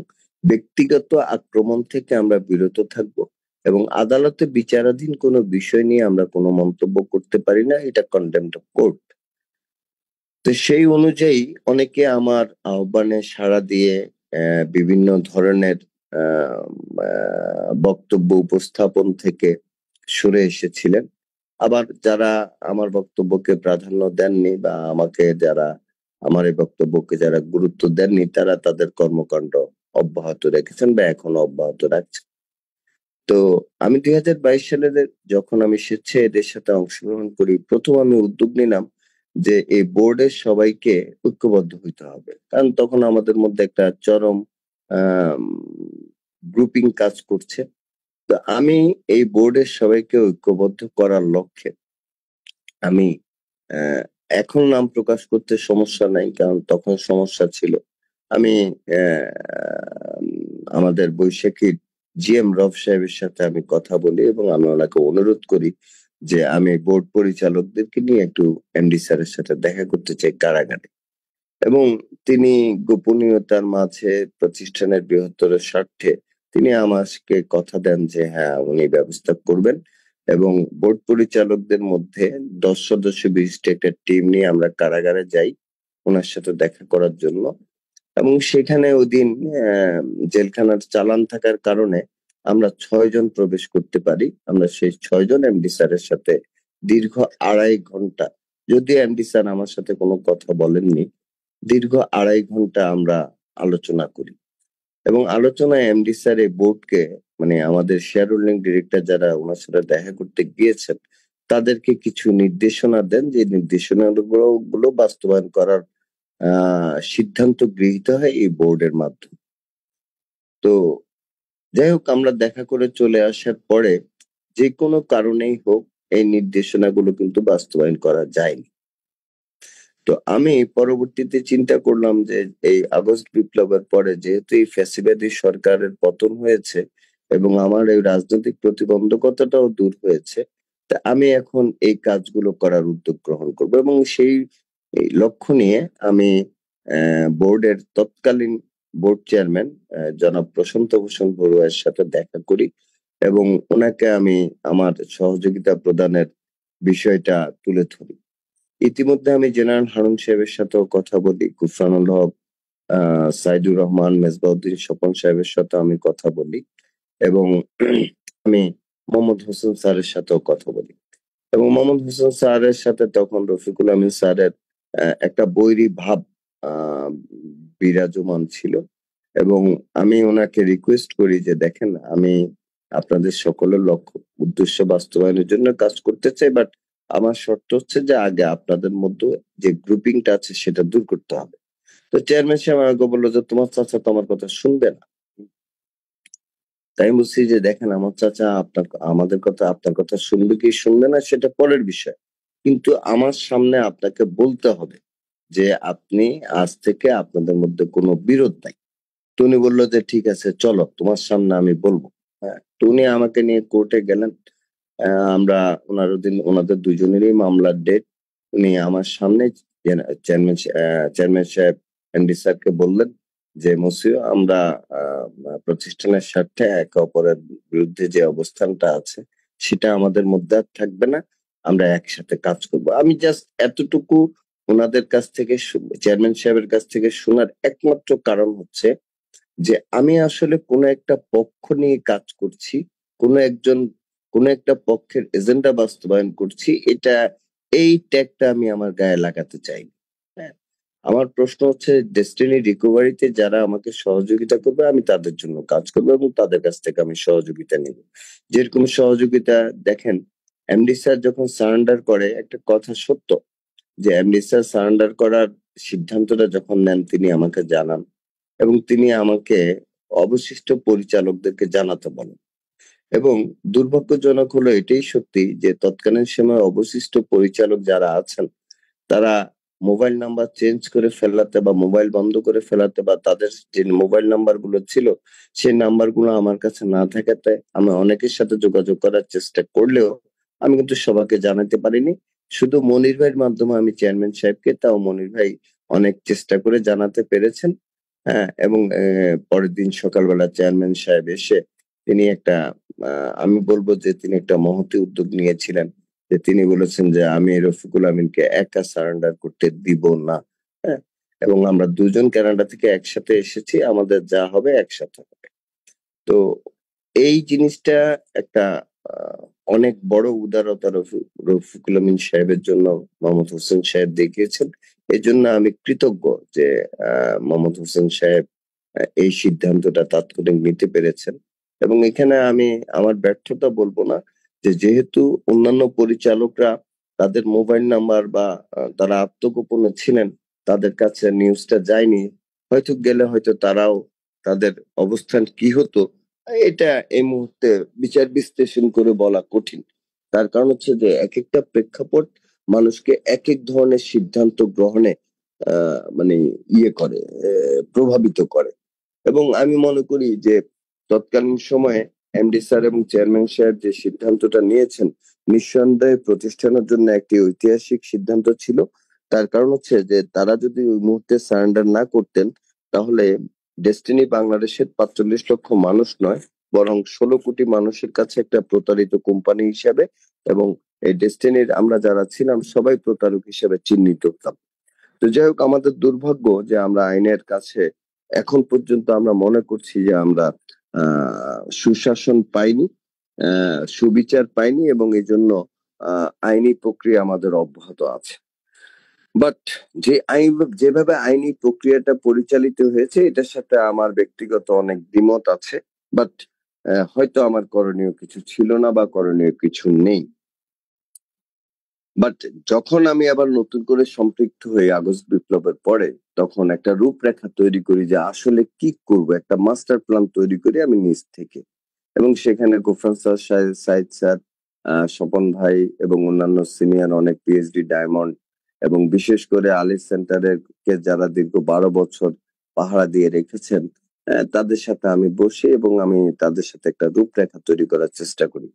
ব্যক্তিগত আক্রমণ থেকে আমরা বিরত থাকব এবং আদালতে বিচারাধীন কোনো বিষয় নিয়ে আমরা কোনো মন্তব্য করতে পারি না। এটা কনটেম্পট অফ কোর্ট। তো সেই অনুযায়ী অনেকে আমার আহ্বানে সাড়া দিয়ে বিভিন্ন ধরনের বক্তব্য উপস্থাপন থেকে সরে এসেছিলেন। আবার যারা আমার বক্তব্যকে প্রাধান্য দেননি বা আমার এই বক্তব্যকে যারা গুরুত্ব দেননি, তারা তাদের কর্মকাণ্ড অব্যাহত রেখেছেন বা এখনো অব্যাহত রাখছেন। তো আমি ২০২২ সালে যখন আমি স্বেচ্ছায় এদের সাথে অংশগ্রহণ করি, ১ম আমি উদ্যোগ নিলাম যে এই বোর্ডের সবাইকে ঐক্যবদ্ধ হইতে হবে। কারণ তখন আমাদের মধ্যে একটা চরম আম গ্রুপিং কাজ করছে। তো আমি এই বোর্ডের সবাইকে ঐক্যবদ্ধ করার লক্ষ্যে আমি অ্যা এখন নাম প্রকাশ করতে সমস্যা নাই, কারণ তখন সমস্যা ছিল। আমি আমাদের বৈশাখীর জিএম রব সাহেবের সাথে আমি কথা বলি এবং আমি ওনাকে অনুরোধ করি যে আমি বোর্ড পরিচালকদেরকে নিয়ে একটু এমডি স্যারের সাথে দেখা করতে চাই কারাগারে। এবং তিনি গোপনীয়তার মাঝে প্রতিষ্ঠানের বৃহত্তর স্বার্থে তিনি আমাকে কথা দেন যে হ্যাঁ, উনি ব্যবস্থা করবেন এবং বোর্ড পরিচালকদের মধ্যে ১০ সদস্য বিশিষ্ট একটা টিম নিয়ে আমরা কারাগারে যাই উনার সাথে দেখা করার জন্য। এবং সেখানে ওইদিন জেলখানার চালান থাকার কারণে আমরা ৬ জন প্রবেশ করতে পারি। আমরা সেই ৬ জন এমডি স্যারের সাথে দীর্ঘ ২.৫ ঘন্টা, যদিও এমডি স্যার আমার সাথে কোনো কথা বলেননি, দীর্ঘ ২.৫ ঘন্টা আমরা আলোচনা করি। এবং আলোচনায় এমডি স্যার এই বোর্ডকে, মানে আমাদের শেয়ার হোল্ডিং ডিরেক্টর যারা উনার সাথে দেখা করতে গিয়েছেন, তাদেরকে কিছু নির্দেশনা দেন, যে নির্দেশনাগুলো বাস্তবায়ন করার সিদ্ধান্ত গৃহীত হয় এই বোর্ডের মাধ্যমে। তো যাই হোক, আমরা দেখা করে চলে আসার পরে যেকোনো কারণেই হোক এই নির্দেশনাগুলো কিন্তু বাস্তবায়ন করা যায়নি। তো আমি পরবর্তীতে চিন্তা করলাম যে এই আগস্ট বিপ্লবের পরে যেহেতু এই ফ্যাসিবাদী সরকারের পতন হয়েছে এবং আমার এই রাজনৈতিক প্রতিবন্ধকতাটাও দূর হয়েছে, তা আমি এখন এই কাজগুলো করার উদ্যোগ গ্রহণ করব এবং এই লক্ষ্য নিয়ে আমি বোর্ডের তৎকালীন বোর্ড চেয়ারম্যান জনাব প্রশান্ত ভূষণ বড়ুয়ার সাথে দেখা করি এবং উনাকে আমি আমার সহযোগিতা প্রদানের বিষয়টা তুলে ধরি। ইতিমধ্যে আমি জেনারেল হারুন সাহেবের সাথেও কথা বলি, গুফরানুল হক, সাইদুর রহমান, মেজবাউদ্দিন স্বপন সাহেবের সাথে আমি কথা বলি এবং আমি মোহাম্মদ হোসেন স্যারের সাথেও কথা বলি এবং মোহাম্মদ হোসেন স্যারের সাথে তখন রফিকুল আমিন স্যারের একটা বৈরী ভাব আহ, বিরাজমান ছিল এবং আমি ওনাকে রিকোয়েস্ট করি যে দেখেন আমি আপনাদের সকলের লক্ষ্য উদ্দেশ্য বাস্তবায়নের জন্য কাজ করতে চাই, বাট আমার শর্ত হচ্ছে যে আগে আপনাদের মধ্যে যে গ্রুপিংটা আছে সেটা দূর করতে হবে। তো চেয়ারম্যান সাহেব আমাকে বললো যে তোমার চাচা তো আমার কথা শুনবে না। তাই আমি বলছি যে দেখেন আমার চাচা আমাদের কথা আপনার কথা শুনবে কি শুনবে না সেটা পরের বিষয়, কিন্তু আমার সামনে আপনাকে বলতে হবে যে আপনি আজ থেকে আপনাদের মধ্যে কোনো বিরোধ নাই। তো উনি বললো যে ঠিক আছে চলো তোমার সামনে আমি বলবো। হ্যাঁ, তো উনি আমাকে নিয়ে কোর্টে গেলেন। আমরা ওনাদের দুজনেরই মামলার ডেট উনি আমার সামনে চেয়ারম্যান সাহেব এমডি স্যারকে বললেন যে মসিও আমরা প্রতিষ্ঠানের স্বার্থে একে অপরের বিরুদ্ধে যে অবস্থানটা আছে সেটা আমাদের মধ্যে আর থাকবে না, আমরা একসাথে কাজ করব। আমি জাস্ট এতটুকু ওনাদের কাছ থেকে চেয়ারম্যান সাহেবের কাছ থেকে শোনার একমাত্র কারণ হচ্ছে যে আমি আসলে কোনো একটা পক্ষ নিয়ে কাজ করছি, কোনো একটা পক্ষের এজেন্ডা বাস্তবায়ন করছি, এই ট্যাগটা আমি আমার গায়ে লাগাতে চাইনি। হ্যাঁ, আমার প্রশ্ন হচ্ছে ডেস্টিনি রিকভারিতে যারা আমাকে সহযোগিতা করবে আমি তাদের জন্য কাজ করবো এবং তাদের কাছ থেকে আমি সহযোগিতা নিব। যেরকম সহযোগিতা দেখেন, এমডি স্যার যখন সারেন্ডার করে একটা কথা সত্য যে এমডি স্যার সারেন্ডার করার সিদ্ধান্তটা যখন নেন তিনি আমাকে জানান এবং তিনি আমাকে অবশিষ্ট পরিচালকদেরকে জানাতে বলেন এবং দুর্ভাগ্যজনক হলো এটাই সত্যি যে তৎকালীন সময় অবশিষ্ট পরিচালক যারা আছেন তারা মোবাইল নাম্বার চেঞ্জ করে ফেলাতে বা মোবাইল বন্ধ করে ফেলাতে বা তাদের যে মোবাইল নাম্বার গুলো ছিল সেই নাম্বার গুলো আমার কাছে না থাকাতে আমি অনেকের সাথে যোগাযোগ করার চেষ্টা করলেও আমি কিন্তু সবাইকে জানাতে পারিনি। শুধু মনির ভাইয়ের মাধ্যমে আমি চেয়ারম্যান সাহেবকে, তাও মনির ভাই অনেক চেষ্টা করে জানাতে পেরেছেন। হ্যাঁ, এবং পরের দিন সকালবেলা চেয়ারম্যান সাহেব এসে তিনি একটা আমি বলবো যে তিনি একটা মহতী উদ্যোগ নিয়েছিলেন যে তিনি বলেছেন যে আমি রফিকুল আমিনকে একা সারেন্ডার করতে দিব না। হ্যাঁ, এবং আমরা দুজন কানাডা থেকে একসাথে এসেছি, আমাদের যা হবে একসাথে হবে। তো এই জিনিসটা একটা অনেক বড় উদারতা রফিকুল আমিন সাহেবের জন্য মোহাম্মদ হোসেন সাহেব দেখিয়েছেন। এই জন্য আমি কৃতজ্ঞ যে মোহাম্মদ হোসেন সাহেব এই সিদ্ধান্তটা তাৎক্ষণিক নিতে পেরেছেন এবং এখানে আমি আমার ব্যর্থতা বলবো না, যে যেহেতু অন্যান্য পরিচালকরা তাদের মোবাইল নাম্বার বা তারা আত্মগোপনে ছিলেন, তাদের কাছে নিউজটা যায়নি, হয়তো গেলে হয়তো তারাও তাদের অবস্থান কি হতো এটা এই মুহূর্তে বিচার বিশ্লেষণ করে বলা কঠিন। তার কারণ হচ্ছে যে এক একটা প্রেক্ষাপট মানুষকে এক এক ধরনের সিদ্ধান্ত গ্রহণে মানে ইয়ে করে, প্রভাবিত করে। এবং আমি মনে করি যে তৎকালীন সময়ে এমডি স্যার এবং চেয়ারম্যান সাহেব যে সিদ্ধান্তটা নিয়েছেন নিঃসন্দেহে প্রতিষ্ঠানের জন্য একটি ঐতিহাসিক সিদ্ধান্ত ছিল। তার কারণ হচ্ছে যে তারা যদি ওই মুহূর্তে সারেন্ডার না করতেন তাহলে ডেস্টিনি বাংলাদেশের ৪৫ লক্ষ মানুষ নয় বরং ১৬ কোটি মানুষের কাছে একটা প্রতারিত কোম্পানি হিসেবে এবং এই ডেস্টিনির আমরা যারা ছিলাম সবাই প্রতারক হিসেবে চিহ্নিত হতাম। তো যাই হোক, আমাদের দুর্ভাগ্য যে আমরা আইনের কাছে এখন পর্যন্ত আমরা মনে করছি যে আমরা সুশাসন পাইনি, সুবিচার পাইনি এবং এই জন্য আইনি প্রক্রিয়া আমাদের অব্যাহত আছে। বাট যেভাবে আইনি প্রক্রিয়াটা পরিচালিত হয়েছে এটার সাথে আমার ব্যক্তিগত অনেক দ্বিমত আছে, বাট হয়তো আমার করণীয় কিছু ছিল না বা করণীয় কিছু নেই। বাট যখন আমি আবার নতুন করে সম্পৃক্ত হই আগস্ট বিপ্লবের পরে, তখন একটা রূপরেখা তৈরি করি যে আসলে কি করব, একটা মাস্টার প্ল্যান তৈরি করি আমি নিজ থেকে এবং সেখানে গোফরান স্যার, সাইদ স্যার, স্বপন ভাই এবং অন্যান্য সিনিয়র অনেক পিএইচডি ডায়মন্ড এবং বিশেষ করে আলী সেন্টারের কে যারা দীর্ঘ 12 বছর পাহারা দিয়ে রেখেছেন তাদের সাথে আমি বসি এবং আমি তাদের সাথে একটা রূপরেখা তৈরি করার চেষ্টা করি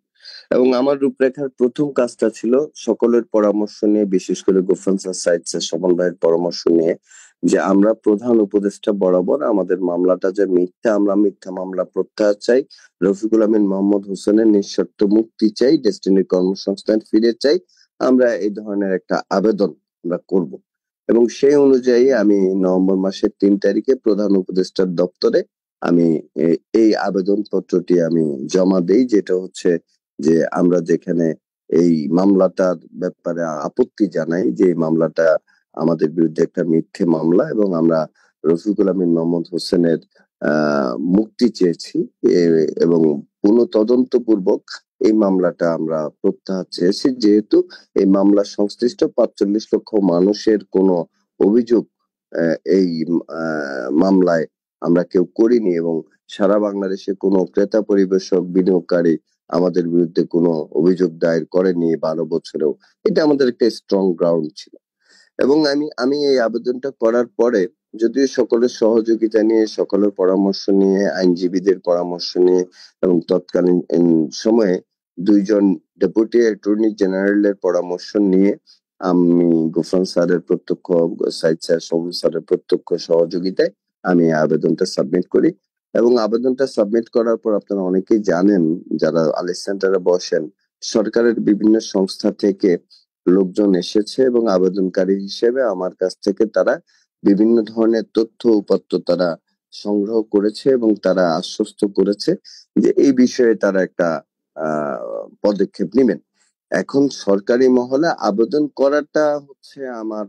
এবং আমার রূপরেখার প্রথম কাজটা ছিল সকলের পরামর্শ নিয়ে, বিশেষ করে গোফরান স্যার, সাইদ স্যার, স্বপন ভাইয়ের পরামর্শ নিয়ে যে আমরা প্রধান উপদেষ্টা বরাবর আমাদের মামলাটা যে মিথ্যা, আমরা মিথ্যা মামলা প্রত্যাহার চাই, রফিকুল আমিন মোহাম্মদ হোসেনের নিঃশর্ত মুক্তি চাই, ডেস্টিনির কর্মসংস্থান ফিরে চাই, আমরা এই ধরনের একটা আবেদন আমরা করব। এবং সেই অনুযায়ী আমি নভেম্বর মাসের 3 তারিখে প্রধান উপদেষ্টার দপ্তরে আমি এই আবেদন পত্রটি আমি জমা দেই, যেটা হচ্ছে যে আমরা যেখানে এই মামলাটার ব্যাপারে আপত্তি জানাই যে এই মামলাটা আমাদের বিরুদ্ধে একটা মিথ্যে মামলা, এবং আমরা রফিকুল আমিন মোহাম্মদ হোসেনের মুক্তি চেয়েছি, এবং পুনঃ তদন্ত পূর্বক এই মামলাটা আমরা প্রত্যাহার চেয়েছি, যেহেতু এই মামলা সংশ্লিষ্ট ৪৫ লক্ষ মানুষের কোনো অভিযোগ এই মামলায় আমরা কেউ করিনি, এবং সারা বাংলাদেশে কোনো ক্রেতা পরিবেশক বিনিয়োগকারী আমাদের বিরুদ্ধে কোনো অভিযোগ দায়ের করেনি 12 বছরেও। এটা আমাদের একটা স্ট্রং গ্রাউন্ড ছিল। এবং আমি এই আবেদনটা করার পরে, যদিও সকলের সহযোগিতা নিয়ে, সকলের পরামর্শ নিয়ে, আইনজীবীদের পরামর্শ নিয়ে, এবং তৎকালীন সময়ে 2জন ডেপুটি অ্যাটর্নি জেনারেলের পরামর্শ নিয়ে আমি গোফরান স্যারের প্রত্যক্ষ, সাইদ স্যার, সবুজ স্যারের প্রত্যক্ষ সহযোগিতায় আমি এই আবেদনটা সাবমিট করি। এবং আবেদনটা সাবমিট করার পর আপনারা অনেকেই জানেন, যারা আলিস সেন্টারে বসেন, সরকারের বিভিন্ন সংস্থা থেকে লোকজন এসেছে এবং আবেদনকারী হিসেবে আমার কাছ থেকে তারা বিভিন্ন ধরনের তথ্য উপাত্ত তারা সংগ্রহ করেছে, এবং তারা আশ্বস্ত করেছে যে এই বিষয়ে তারা একটা পদক্ষেপ নেবেন। এখন সরকারি মহলে আবেদন করাটা হচ্ছে আমার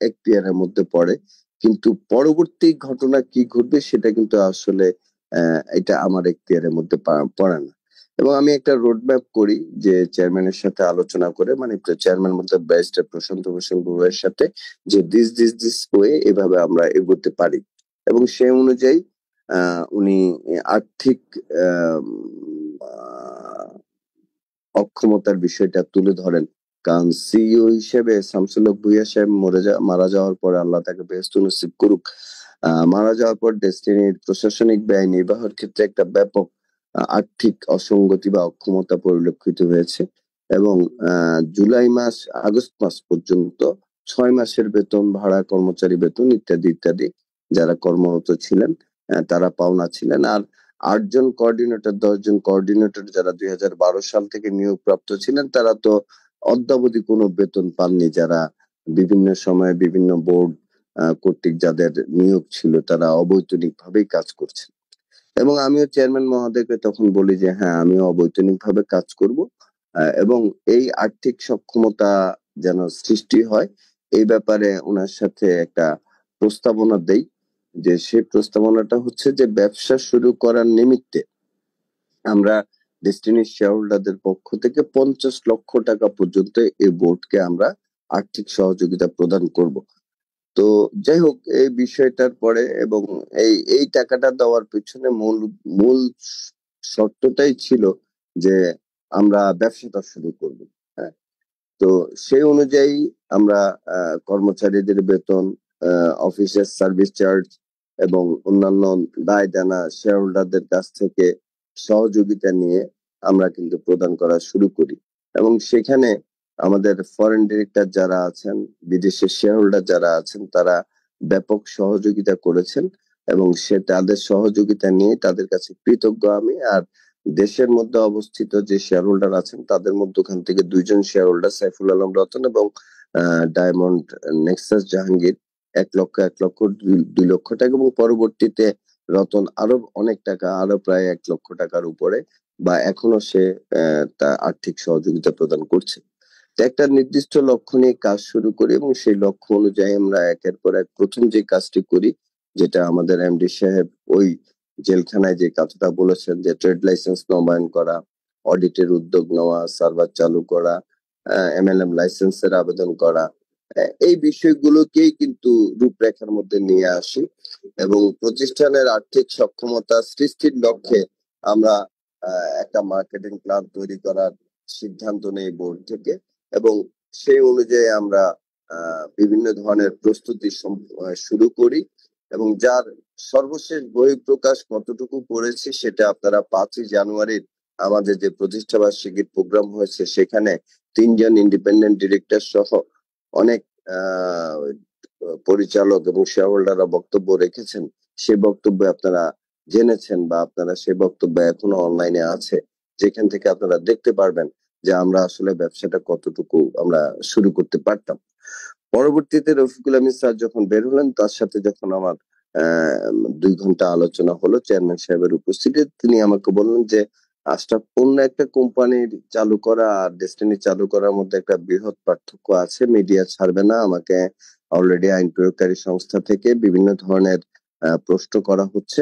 এখতিয়ারের মধ্যে পড়ে, কিন্তু পরবর্তী ঘটনা কি ঘটবে সেটা কিন্তু আসলে এটা আমার এখতিয়ারের মধ্যে পড়ে না। এবং আমি একটা রোড ম্যাপ করি যে চেয়ারম্যানের সাথে আলোচনা করে, মানে চেয়ারম্যান মধ্যে ব্যারিস্টার প্রশান্ত ভূষণ বড়ুয়ার সাথে, যে দিস ওয়ে এভাবে আমরা এগোতে পারি। এবং সেই অনুযায়ী উনি আর্থিক অক্ষমতার বিষয়টা তুলে ধরেন। কারণ সিইও হিসেবে শামসুল হক ভূঁইয়া সাহেব মারা যাওয়ার পর, আল্লাহ তাকে বেহেশত নসিব করুক, মারা যাওয়ার পর ডেস্টিনির প্রশাসনিক ব্যয় নির্বাহের ক্ষেত্রে একটা ব্যাপক আর্থিক অসঙ্গতি বা অক্ষমতা পরিলক্ষিত হয়েছে। এবং জুলাই মাস, আগস্ট মাস পর্যন্ত 6 মাসের বেতন, ভাড়া, কর্মচারী বেতন ইত্যাদি ইত্যাদি যারা কর্মরত ছিলেন তারা পাওনা ছিলেন। আর 8জন কোঅর্ডিনেটর, 10জন কোঅর্ডিনেটর যারা 2012 সাল থেকে নিয়োগপ্রাপ্ত ছিলেন, তারা তো অদ্যাবধি কোনো বেতন পাননি। যারা বিভিন্ন সময়ে বিভিন্ন বোর্ড কর্তৃক যাদের নিয়োগ ছিল, তারা অবৈতনিক ভাবেই কাজ করছে। এবং আমিও চেয়ারম্যান মহোদয়কে তখন বলি যে হ্যাঁ, আমিও অবৈতনিক ভাবে কাজ করব, এবং এই আর্থিক সক্ষমতা যেন সৃষ্টি হয় এই ব্যাপারে ওনার সাথে একটা প্রস্তাবনা দেই। যে সেই প্রস্তাবনাটা হচ্ছে যে ব্যবসা শুরু করার নিমিত্তে আমরা ডেস্টিনির শেয়ার হোল্ডারদের পক্ষ থেকে 50 লক্ষ টাকা পর্যন্ত এই বোর্ডকে আমরা আর্থিক সহযোগিতা প্রদান করব। তো যাই হোক, এই বিষয়টার পরে, এবং এই টাকাটা দেওয়ার পিছনে মূল শর্তটাই ছিল যে আমরা ব্যবসাটা শুরু করব। হ্যাঁ, তো সেই অনুযায়ী আমরা কর্মচারীদের বেতন, অফিসের সার্ভিস চার্জ এবং অন্যান্য দায় দেনা শেয়ার হোল্ডারদের কাছ থেকে সহযোগিতা নিয়ে আমরা কিন্তু প্রদান করা শুরু করি। এবং সেখানে আমাদের ফরেন ডিরেক্টর যারা আছেন, বিদেশের শেয়ার হোল্ডার যারা আছেন, তারা ব্যাপক সহযোগিতা করেছেন, এবং তাদের সহযোগিতা নিয়ে তাদের কাছে কৃতজ্ঞ আমি। আর দেশের মধ্যে অবস্থিত যে শেয়ার হোল্ডার আছেন, তাদের মধ্যে ওখান থেকে 2জন শেয়ার হোল্ডার, সাইফুল আলম রতন এবং ডায়মন্ড নেক্সাস জাহাঙ্গীর, 1 লক্ষ 2 লক্ষ টাকা, এবং পরবর্তীতে রতন আরো অনেক টাকা, আরো প্রায় 1 লক্ষ টাকার উপরে, বা এখনো সে তা আর্থিক সহযোগিতা প্রদান করছে। একটা নির্দিষ্ট লক্ষ্য নিয়ে কাজ শুরু করি, এবং সেই লক্ষ্য অনুযায়ী আমরা একের পর এক প্রথম যে কাজটি করি, যেটা আমাদের এমডি সাহেব ওই জেলখানায় যে কাজটা বলেছেন, যে ট্রেড লাইসেন্স নবায়ন করা, অডিটের উদ্যোগ নেওয়া, সার্ভার চালু করা, এমএলএম লাইসেন্সের আবেদন করা, এই বিষয়গুলোকেই কিন্তু রূপরেখার মধ্যে নিয়ে আসি। এবং প্রতিষ্ঠানের আর্থিক সক্ষমতা সৃষ্টির লক্ষ্যে আমরা একটা মার্কেটিং প্ল্যান তৈরি করার সিদ্ধান্ত নেই বোর্ড থেকে, এবং সেই অনুযায়ী আমরা বিভিন্ন ধরনের প্রস্তুতি শুরু করি। এবং যার সর্বশেষ বহিঃপ্রকাশ কতটুকু করেছি সেটা আপনারা 5ই জানুয়ারির আমাদের যে প্রতিষ্ঠা বার্ষিকীর প্রোগ্রাম হয়েছে, সেখানে 3জন ইন্ডিপেন্ডেন্ট ডিরেক্টর সহ অনেক পরিচালক এবং শেয়ার হোল্ডাররা বক্তব্য রেখেছেন। সে বক্তব্যে আপনারা জেনেছেন, বা আপনারা সে বক্তব্য এখনো অনলাইনে আছে, যেখান থেকে আপনারা দেখতে পারবেন যে আমরা আসলে ব্যবসাটা কতটুকু আমরা শুরু করতে পারতাম। পরবর্তীতে রফিকুল আমিন স্যার যখন বের হলেন, তার সাথে যখন আমার ২ ঘন্টা আলোচনা হলো চেয়ারম্যান সাহেবের উপস্থিতিতে, তিনি আমাকে বললেন যে, "আশরাফ, অন্য একটা কোম্পানির চালু করা আর ডেস্টিনি চালু করার মধ্যে একটা বৃহৎ পার্থক্য আছে। মিডিয়া ছাড়বে না। আমাকে অলরেডি আইন প্রয়োগকারী সংস্থা থেকে বিভিন্ন ধরনের প্রশ্ন করা হচ্ছে।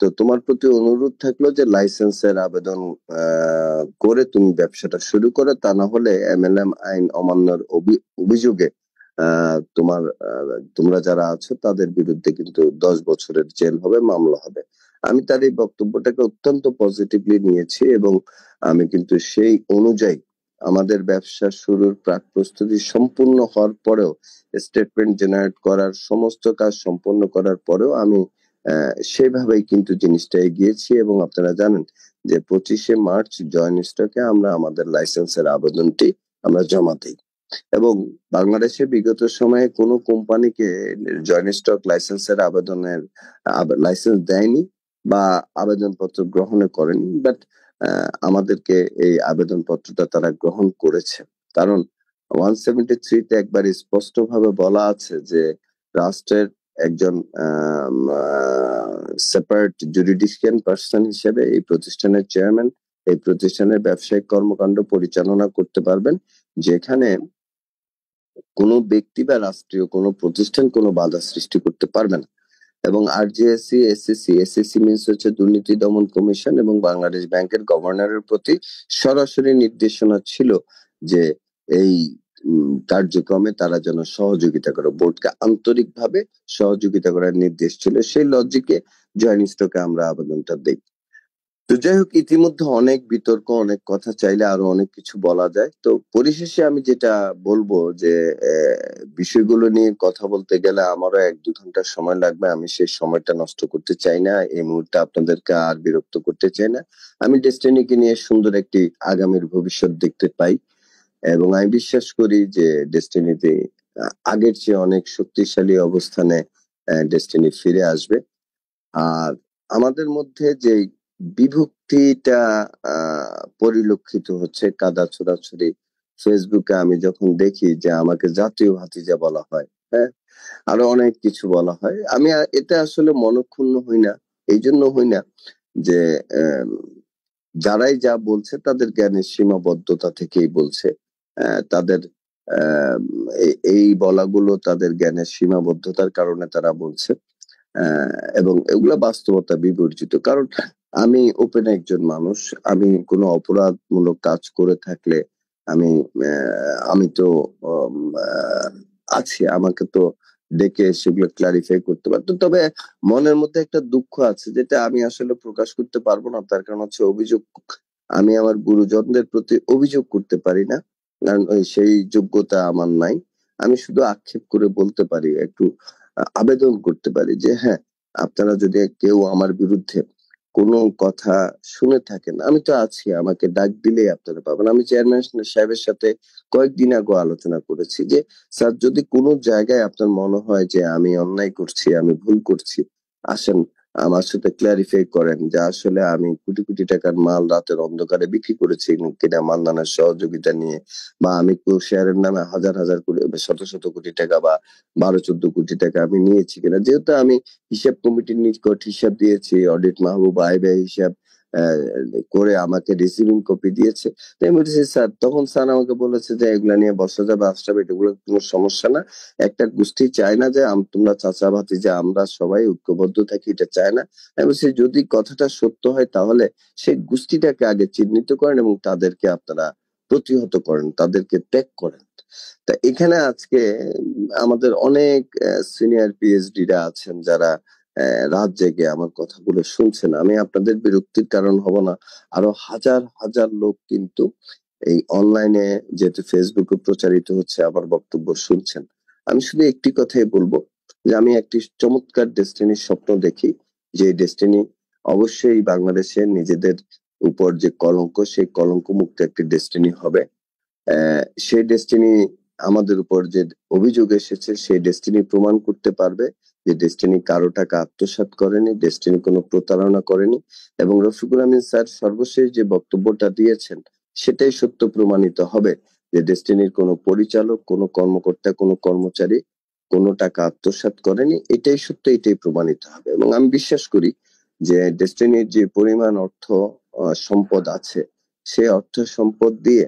তো তোমার প্রতি অনুরোধ থাকলো যে লাইসেন্সের আবেদন করে তুমি ব্যবসাটা শুরু করো। তা না হলে এমএলএম আইন অমান্যর অভিযোগে তোমার তোমরা যারা আছো তাদের বিরুদ্ধে কিন্তু 10 বছরের জেল হবে, মামলা হবে।" আমি তার এই বক্তব্যটাকে অত্যন্ত পজিটিভলি নিয়েছি এবং আমি কিন্তু সেই অনুযায়ী আমাদের ব্যবসা শুরুর প্রাক প্রস্তুতি সম্পূর্ণ হওয়ার পরেও, স্টেটমেন্ট জেনারেট করার সমস্ত কাজ সম্পন্ন করার পরেও আমি সেভাবেই কিন্তু জিনিসটা এগিয়েছি এবং আপনারা জানেন যে 25শে মার্চ জয়েন্ট স্টকে আমরা আমাদের লাইসেন্সের আবেদনটি আমরা জমা দিই এবং বাংলাদেশে বিগত সময়ে কোনো কোম্পানিকে জয়েন্ট স্টক লাইসেন্সের আবেদনের লাইসেন্স দেয়নি বা আবেদনপত্র গ্রহণ করেনি, বাট আমাদেরকে এই আবেদনপত্রটা তারা গ্রহণ করেছে। কারণ 173-তে একবার স্পষ্টভাবে বলা আছে যে রাষ্ট্রের একজন সেপারেট জুরিডিকশন পার্সন হিসেবে এই প্রতিষ্ঠানের চেয়ারম্যান এই প্রতিষ্ঠানের ব্যবসায়িক কর্মকাণ্ড পরিচালনা করতে পারবেন, যেখানে কোনো ব্যক্তি বা রাষ্ট্রীয় কোনো প্রতিষ্ঠান কোনো বাধা সৃষ্টি করতে পারবে না। এবং আরজিএসসি, এসএসসি মিনস হচ্ছে দুর্নীতি দমন কমিশন এবং বাংলাদেশ ব্যাংকের গভর্নরের প্রতি সরাসরি নির্দেশনা ছিল যে এই কার্যক্রমে তারা যেন সহযোগিতা করে, বোর্ডকে আন্তরিকভাবে সহযোগিতা করার নির্দেশ ছিল। সেই লজিকে জয়েন্ট স্টকে আমরা আবেদনটা দেই। তো যাই হোক, ইতিমধ্যে অনেক বিতর্ক, অনেক কথা, চাইলে আরো অনেক কিছু বলা যায়। তো পরিশেষে আমি যেটা বলবো যে বিষয়গুলো নিয়ে কথা বলতে গেলে আমারও 1-2 ঘন্টা সময় লাগবে। আমি সেই সময়টা নষ্ট করতে চাই না। এই মুহূর্তে আপনাদেরকে আর বিরক্ত করতে চাই না। আমি ডেস্টিনিকে নিয়ে সুন্দর একটি আগামীর ভবিষ্যৎ দেখতে পাই এবং আমি বিশ্বাস করি যে ডেস্টিনিতে আগের চেয়ে অনেক শক্তিশালী অবস্থানে ডেস্টিনি ফিরে আসবে। আর আমাদের মধ্যে যে বিভক্তিটা পরিলক্ষিত হচ্ছে, কাদা ছোড়াছুড়ি, ফেসবুকে আমি যখন দেখি যে আমাকে জাতীয় ভাতিজা বলা হয়, হ্যাঁ, আরো অনেক কিছু বলা হয়, আমি এতে আসলে মনক্ষুণ্ণ হই না। এই জন্য হই না যে যারাই যা বলছে তাদের জ্ঞানের সীমাবদ্ধতা থেকেই বলছে। তাদের এই বলাগুলো তাদের জ্ঞানের সীমাবদ্ধতার কারণে তারা বলছে। এবং এগুলা বাস্তবতা বিবর্জিত। কারণ আমি ওপেন একজন মানুষ। আমি কোনো অপরাধমূলক কাজ করে থাকলে আমি আমি তো আছি। আমাকে তো ডেকে সেগুলো ক্লারিফাই করতে পারতো। তবে মনের মধ্যে একটা দুঃখ আছে যেটা আমি আসলে প্রকাশ করতে পারবো না। তার কারণ হচ্ছে অভিযোগ। আমি আমার গুরুজনদের প্রতি অভিযোগ করতে পারি না। কারণ সেই যোগ্যতা আমার নাই। আমি শুধু আক্ষেপ করে বলতে পারি, একটু আবেদন করতে পারি যে হ্যাঁ, আপনারা যদি কেউ আমার বিরুদ্ধে কোনো কথা শুনে থাকেন, আমি তো আছি, আমাকে ডাক দিলেই আপনারা পাবেন। আমি চেয়ারম্যান সাহেবের সাথে কয়েকদিন আগে আলোচনা করেছি যে স্যার, যদি কোনো জায়গায় আপনার মনে হয় যে আমি অন্যায় করছি, আমি ভুল করছি, আসেন আমার সাথে ক্লারিফাই করেন যে আসলে আমি কোটি কোটি টাকার মাল রাতের অন্ধকারে বিক্রি করেছি কিনা মান্নানের সহযোগিতা নিয়ে, বা আমি শেয়ারের নামে হাজার হাজার কোটি, শত শত কোটি টাকা বা 12-14 কোটি টাকা আমি নিয়েছি কিনা। যেহেতু আমি হিসাব কমিটির নিকট হিসাব দিয়েছি, অডিট মাহবুব আয় ব্যয় হিসাব করে আমাকে রিসিভিং কপি দিয়েছে। তো আমি বলছি স্যার, তখন স্যার আমাকে বলেছে যে এগুলা নিয়ে বসা যাবে, আসতে হবে, এগুলো কোনো সমস্যা না। একটা গোষ্ঠী চায় না যে তোমরা চাচা ভাতিজা আমরা সবাই ঐক্যবদ্ধ থাকি, এটা চায় না। আমি বলছি যদি কথাটা সত্য হয় তাহলে সেই গোষ্ঠীটাকে আগে চিহ্নিত করেন এবং তাদেরকে আপনারা প্রতিহত করেন, তাদেরকে ত্যাগ করেন। তা এখানে আজকে আমাদের অনেক সিনিয়র পিএইচডিরা আছেন যারা রাত জেগে আমার কথাগুলো শুনছেন। আমি আপনাদের বিরক্তির কারণ হব না। আরো হাজার হাজার লোক কিন্তু এই অনলাইনে, যেহেতু ফেসবুকে প্রচারিত হচ্ছে, আমার বক্তব্য শুনছেন। আমি শুধু একটি কথাই বলবো যে আমি একটি চমৎকার ডেস্টিনির স্বপ্ন দেখি, যে ডেস্টিনি অবশ্যই বাংলাদেশের নিজেদের উপর যে কলঙ্ক, সেই কলঙ্ক মুক্ত একটি ডেস্টিনি হবে। সেই ডেস্টিনি আমাদের উপর যে অভিযোগ এসেছে সেই ডেস্টিনি প্রমাণ করতে পারবে যে ডেস্টিনি কারো টাকা আত্মসাৎ করেনি, ডেস্টিনি কোনো প্রতারণা করেনি। এবং রফিকুল আমিন স্যার সর্বশেষ যে বক্তব্যটা দিয়েছেন সেটাই সত্য প্রমাণিত হবে যে ডেস্টিনির কোনো পরিচালক, কোনো কর্মকর্তা, কোনো কর্মচারী কোনো টাকা আত্মসাৎ করেনি। এটাই সত্য, এটাই প্রমাণিত হবে। এবং আমি বিশ্বাস করি যে ডেস্টিনির যে পরিমাণ অর্থ সম্পদ আছে, সে অর্থ সম্পদ দিয়ে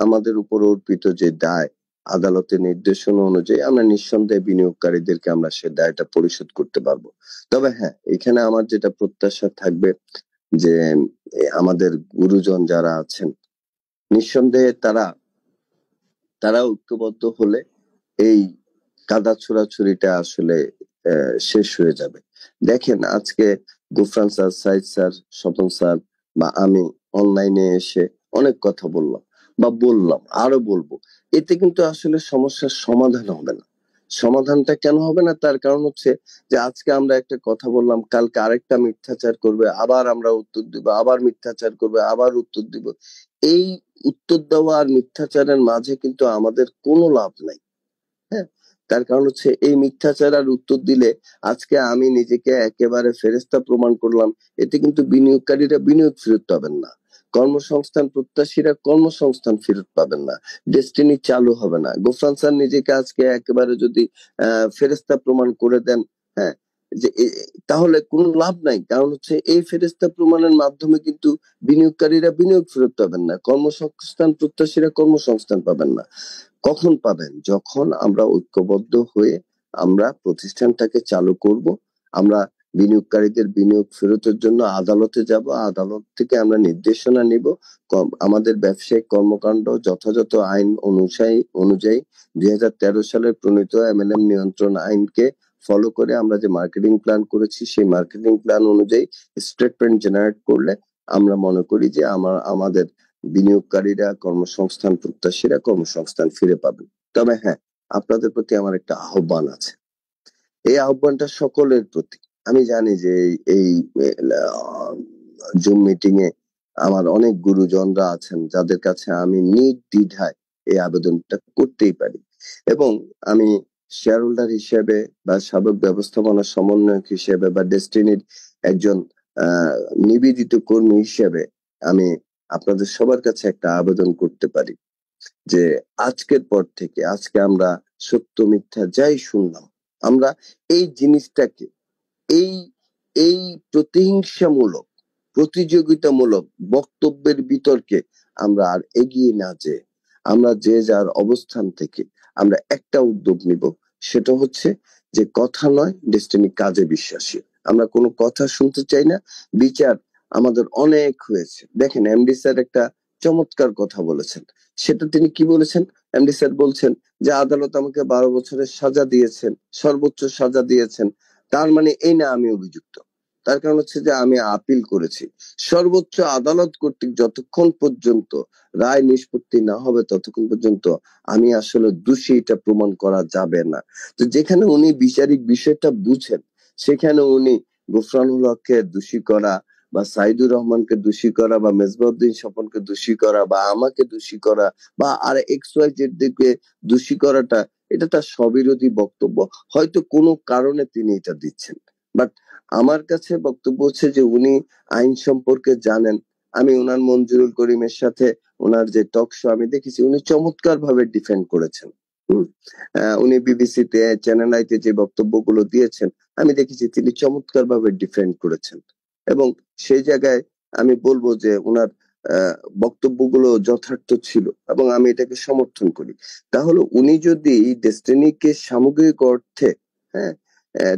আমাদের উপর অর্পিত যে দায়, আদালতের নির্দেশনা অনুযায়ী আমরা নিঃসন্দেহে বিনিয়োগকারীদেরকে আমরা সে দায়টা পরিশোধ করতে পারবো। তবে হ্যাঁ, এখানে আমার যেটা প্রত্যাশা থাকবে যে আমাদের গুরুজন যারা আছেন, নিঃসন্দেহে তারা ঐক্যবদ্ধ হলে এই কাদা ছোড়াছুরিটা আসলে শেষ হয়ে যাবে। দেখেন আজকে Gufran sir, Saeed sir, Swapan sir বা আমি অনলাইনে এসে অনেক কথা বললাম, আরো বলবো। এতে কিন্তু আসলে সমস্যার সমাধান হবে না। সমাধানটা কেন হবে না? তার কারণ হচ্ছে যে আজকে আমরা একটা কথা বললাম, কালকে আরেকটা মিথ্যাচার করবে, আবার আমরা উত্তর দিব, আবার মিথ্যাচার করবে, আবার উত্তর দিব। এই উত্তর দেওয়া আর মিথ্যাচারের মাঝে কিন্তু আমাদের কোনো লাভ নাই। হ্যাঁ, তার কারণ হচ্ছে এই মিথ্যাচার আর উত্তর দিলে আজকে আমি নিজেকে একেবারে ফেরেস্তা প্রমাণ করলাম, এতে কিন্তু বিনিয়োগকারীরা বিনিয়োগ ফেরত পাবেন না, কর্মসংস্থান প্রত্যাশীরা কর্মসংস্থান ফেরত পাবেন না, ডেস্টিনি চালু হবে না। গোফরান স্যার নিজেকে আজকে একেবারে যদি ফেরেস্তা প্রমাণ করে দেন, হ্যাঁ, যে তাহলে কোনো লাভ নাই। কারণ হচ্ছে এই ফেরেস্তা প্রমাণের মাধ্যমে কিন্তু বিনিয়োগকারীরা বিনিয়োগ ফেরত পাবেন না, কর্মসংস্থান প্রত্যাশীরা কর্মসংস্থান পাবেন না। কখন পাবেন? যখন আমরা ঐক্যবদ্ধ হয়ে আমরা প্রতিষ্ঠানটাকে চালু করব। আমরা বিনিয়োগকারীদের বিনিয়োগ ফেরতের জন্য আদালতে যাব, আদালত থেকে আমরা নির্দেশনা নিব। আমাদের ব্যবসায়িক কর্মকাণ্ড যথাযথ আইন অনুযায়ী 2013 সালের প্রণীত এমএলএম নিয়ন্ত্রণ আইনকে ফলো করে আমরা যে মার্কেটিং প্ল্যান করেছি, সেই মার্কেটিং প্ল্যান অনুযায়ী স্টেটমেন্ট জেনারেট করলে আমরা মনে করি যে আমাদের বিনিয়োগকারীরা, কর্মসংস্থান প্রত্যাশীরা কর্মসংস্থান ফিরে পাবেন। তবে হ্যাঁ, আপনাদের প্রতি আমার একটা আহ্বান আছে। এই আহ্বানটা সকলের প্রতি। আমি জানি যে এই জুম মিটিং এ আমার অনেক গুরুজনরা আছেন যাদের কাছে আমি নির্দ্বিধায় এই আবেদনটা করতেই পারি। এবং আমি শেয়ার হোল্ডার হিসেবে বা সাবেক ব্যবস্থাপনা সমন্বয়ক হিসেবে বা ডেস্টিনির একজন নিবেদিত কর্মী হিসেবে আমি আপনাদের সবার কাছে একটা আবেদন করতে পারি যে আজকের পর থেকে, আজকে আমরা সত্য মিথ্যা যাই শুনলাম, আমরা এই জিনিসটাকে, এই এই প্রতিহিংসামূলক, প্রতিযোগিতামূলক বক্তব্যের বিতর্কে আমরা আর এগিয়ে না যেয়ে আমরা যে যার অবস্থান থেকে আমরা একটা উদ্যোগ নিব, সেটা হচ্ছে যে কথা নয়, ডেস্টিনি কাজে বিশ্বাসী। আমরা কোনো কথা শুনতে চাই না, বিচার আমাদের অনেক হয়েছে। দেখেন এমডি স্যার একটা চমৎকার কথা বলেছেন। সেটা তিনি কি বলেছেন? এমডি স্যার বলছেন যে আদালত আমাকে 12 বছরের সাজা দিয়েছেন, সর্বোচ্চ সাজা দিয়েছেন, তার মানে এই না আমি অভিযুক্ত। তার কারণ হচ্ছে যে আমি আপিল করেছি। সর্বোচ্চ আদালত কর্তৃক যতক্ষণ পর্যন্ত রায় নিষ্পত্তি না হবে ততক্ষণ পর্যন্ত আমি আসলে দোষী, এটা প্রমাণ করা যাবে না। তো যেখানে উনি বিচারিক বিষয়টা বুঝেন, সেখানে উনি গোফরানুল হককে দোষী করা বা সাইদুর রহমানকে দোষী করা বা মেজবাউদ্দিন স্বপনকে দোষী করা বা আমাকে দোষী করা বা আর এক্স ওয়াই জেড দিকে দোষী করাটা, এটা তার স্ববিরোধী বক্তব্য। হয়তো কোনো কারণে তিনি এটা দিচ্ছেন, বাট আমার কাছে বক্তব্য হচ্ছে যে উনি আইন সম্পর্কে জানেন। আমি ওনার মঞ্জুরুল করিমের সাথে ওনার যে টক শো আমি দেখেছি, উনি চমৎকার ভাবে ডিফেন্ড করেছেন। উনি বিবিসিতে, চ্যানেল আইতে যে বক্তব্যগুলো দিয়েছেন আমি দেখেছি তিনি চমৎকার ভাবে ডিফেন্ড করেছেন। এবং সেই জায়গায় আমি বলবো যে ওনার বক্তব্যগুলো যথার্থ ছিল এবং আমি এটাকে সমর্থন করি। তাহলে উনি যদি ডেস্টিনিকে সামগ্রিক অর্থে, হ্যাঁ,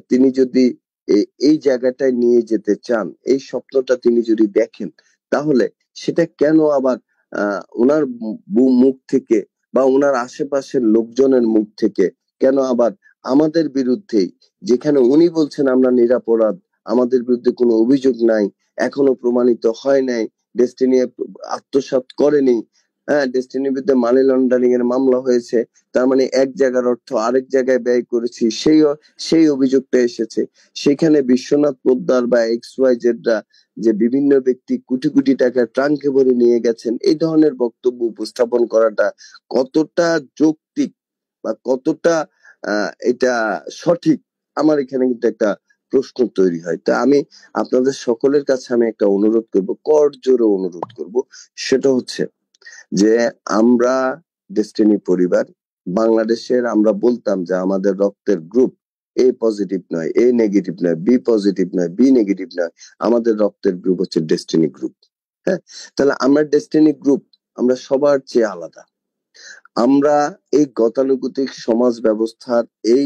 তিনি যদি এই জায়গাটায় নিয়ে যেতে চান, এই স্বপ্নটা তিনি যদি দেখেন, তাহলে সেটা কেন আবার ওনার মুখ থেকে বা ওনার আশেপাশের লোকজনের মুখ থেকে কেন আবার আমাদের বিরুদ্ধেই, যেখানে উনি বলছেন আমরা নিরাপরাধ, আমাদের বিরুদ্ধে কোনো অভিযোগ নাই, এখনো প্রমাণিত হয় নাই, ডেস্টিনি আত্মসাৎ করেনি, হ্যাঁ, ডেস্টিনির বিরুদ্ধে মানি লন্ডারিং এর মামলা হয়েছে, তার মানে এক জায়গার অর্থ আরেক জায়গায় ব্যয় করেছি, সেই অভিযোগটা এসেছে। সেখানে বিশ্বনাথ পোদ্দার বা এক্স ওয়াই জেডরা যে বিভিন্ন ব্যক্তি কোটি কোটি টাকা ট্রাঙ্কে ভরে নিয়ে গেছেন, এই ধরনের বক্তব্য উপস্থাপন করাটা কতটা যৌক্তিক বা কতটা এটা সঠিক, আমার এখানে কিন্তু একটা প্রশ্ন তৈরি হয়। তা আমি আপনাদের সকলের কাছে আমি একটা অনুরোধ করব, করজোড়ে অনুরোধ করব, সেটা হচ্ছে যে আমরা ডেস্টিনি পরিবার বাংলাদেশের, আমরা বলতাম যে আমাদের রক্তের গ্রুপ এ পজিটিভ নয়, এ নেগেটিভ নয়, বি পজিটিভ নয়, বি নেগেটিভ নয়, আমাদের রক্তের গ্রুপ হচ্ছে ডেস্টিনি গ্রুপ। হ্যাঁ, তাহলে আমরা ডেস্টিনি গ্রুপ, আমরা সবার চেয়ে আলাদা। আমরা এই গতানুগতিক সমাজ ব্যবস্থার এই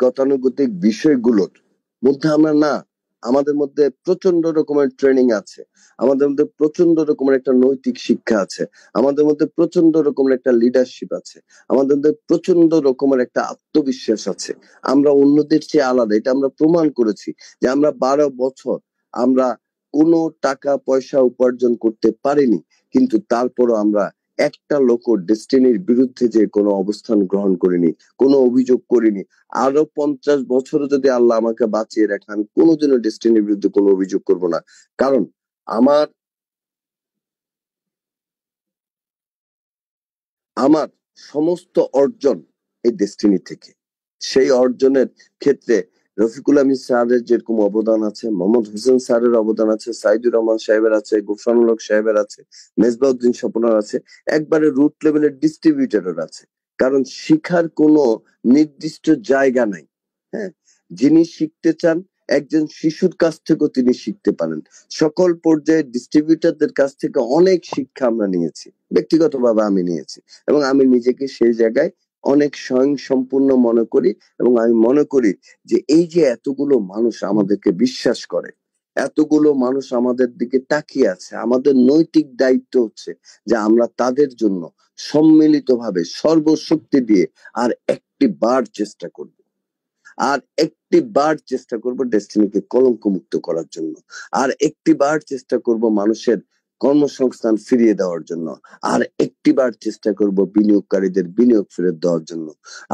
গতানুগতিক বিষয়গুলোর মধ্যে আমরা না, আমাদের মধ্যে প্রচন্ড রকমের ট্রেনিং আছে, আমাদের মধ্যে প্রচন্ড রকমের একটা নৈতিক শিক্ষা আছে, আমাদের মধ্যে প্রচন্ড রকমের একটা লিডারশিপ আছে, আমাদের মধ্যে প্রচন্ড রকমের একটা আত্মবিশ্বাস আছে। আমরা অন্যদের চেয়ে আলাদা, এটা আমরা প্রমাণ করেছি যে আমরা 12 বছর আমরা কোনো টাকা পয়সা উপার্জন করতে পারিনি, কিন্তু তারপরও আমরা একটা লোক ডেস্টিনির বিরুদ্ধে যে কোনো অবস্থান গ্রহণ করিনি, কোনো অভিযোগ করিনি। আরো 50 বছরও যদি আল্লাহ আমাকে বাঁচিয়ে রাখে, আমি কোনোদিনও ডেস্টিনির বিরুদ্ধে কোনো অভিযোগ করব না। কারণ আমার আমার সমস্ত অর্জন এই ডেস্টিনি থেকে। সেই অর্জনের ক্ষেত্রে রফিকুল আমিন স্যারের যেরকম অবদান আছে, মোহাম্মদ হোসেন স্যারের অবদান আছে, সাইদুর রহমান সাহেবের আছে, গোফরানুল হক সাহেবের আছে, মেজবাউদ্দিন স্বপনার আছে, একবারে রুট লেভেলের ডিস্ট্রিবিউটরের আছে। কারণ শিখার কোনো নির্দিষ্ট জায়গা নাই। হ্যাঁ, যিনি শিখতে চান একজন শিশুর কাছ থেকেও তিনি শিখতে পারেন। সকল পর্যায়ে ডিস্ট্রিবিউটরদের কাছ থেকে অনেক শিক্ষা আমরা নিয়েছি, ব্যক্তিগতভাবে আমি নিয়েছি, এবং আমি নিজেকে সেই জায়গায় অনেক স্বয়ংসম্পূর্ণ মনে করি। এবং আমি মনে করি যে এই যে এতগুলো মানুষ আমাদেরকে বিশ্বাস করে, এতগুলো মানুষ আমাদের দিকে তাকিয়ে আছে, আমাদের নৈতিক দায়িত্ব হচ্ছে যে আমরা তাদের জন্য সম্মিলিতভাবে সর্বশক্তি দিয়ে আর একটি বার চেষ্টা করব, আর একটি বার চেষ্টা করব ডেস্টিনিকে কলঙ্ক মুক্ত করার জন্য, আর একটি বার চেষ্টা করব মানুষের কর্মসংস্থান ফিরিয়ে দেওয়ার জন্য, আর একটি বার চেষ্টা করব বিনিয়োগকারীদের বিনিয়োগ ফেরত দেওয়ার জন্য,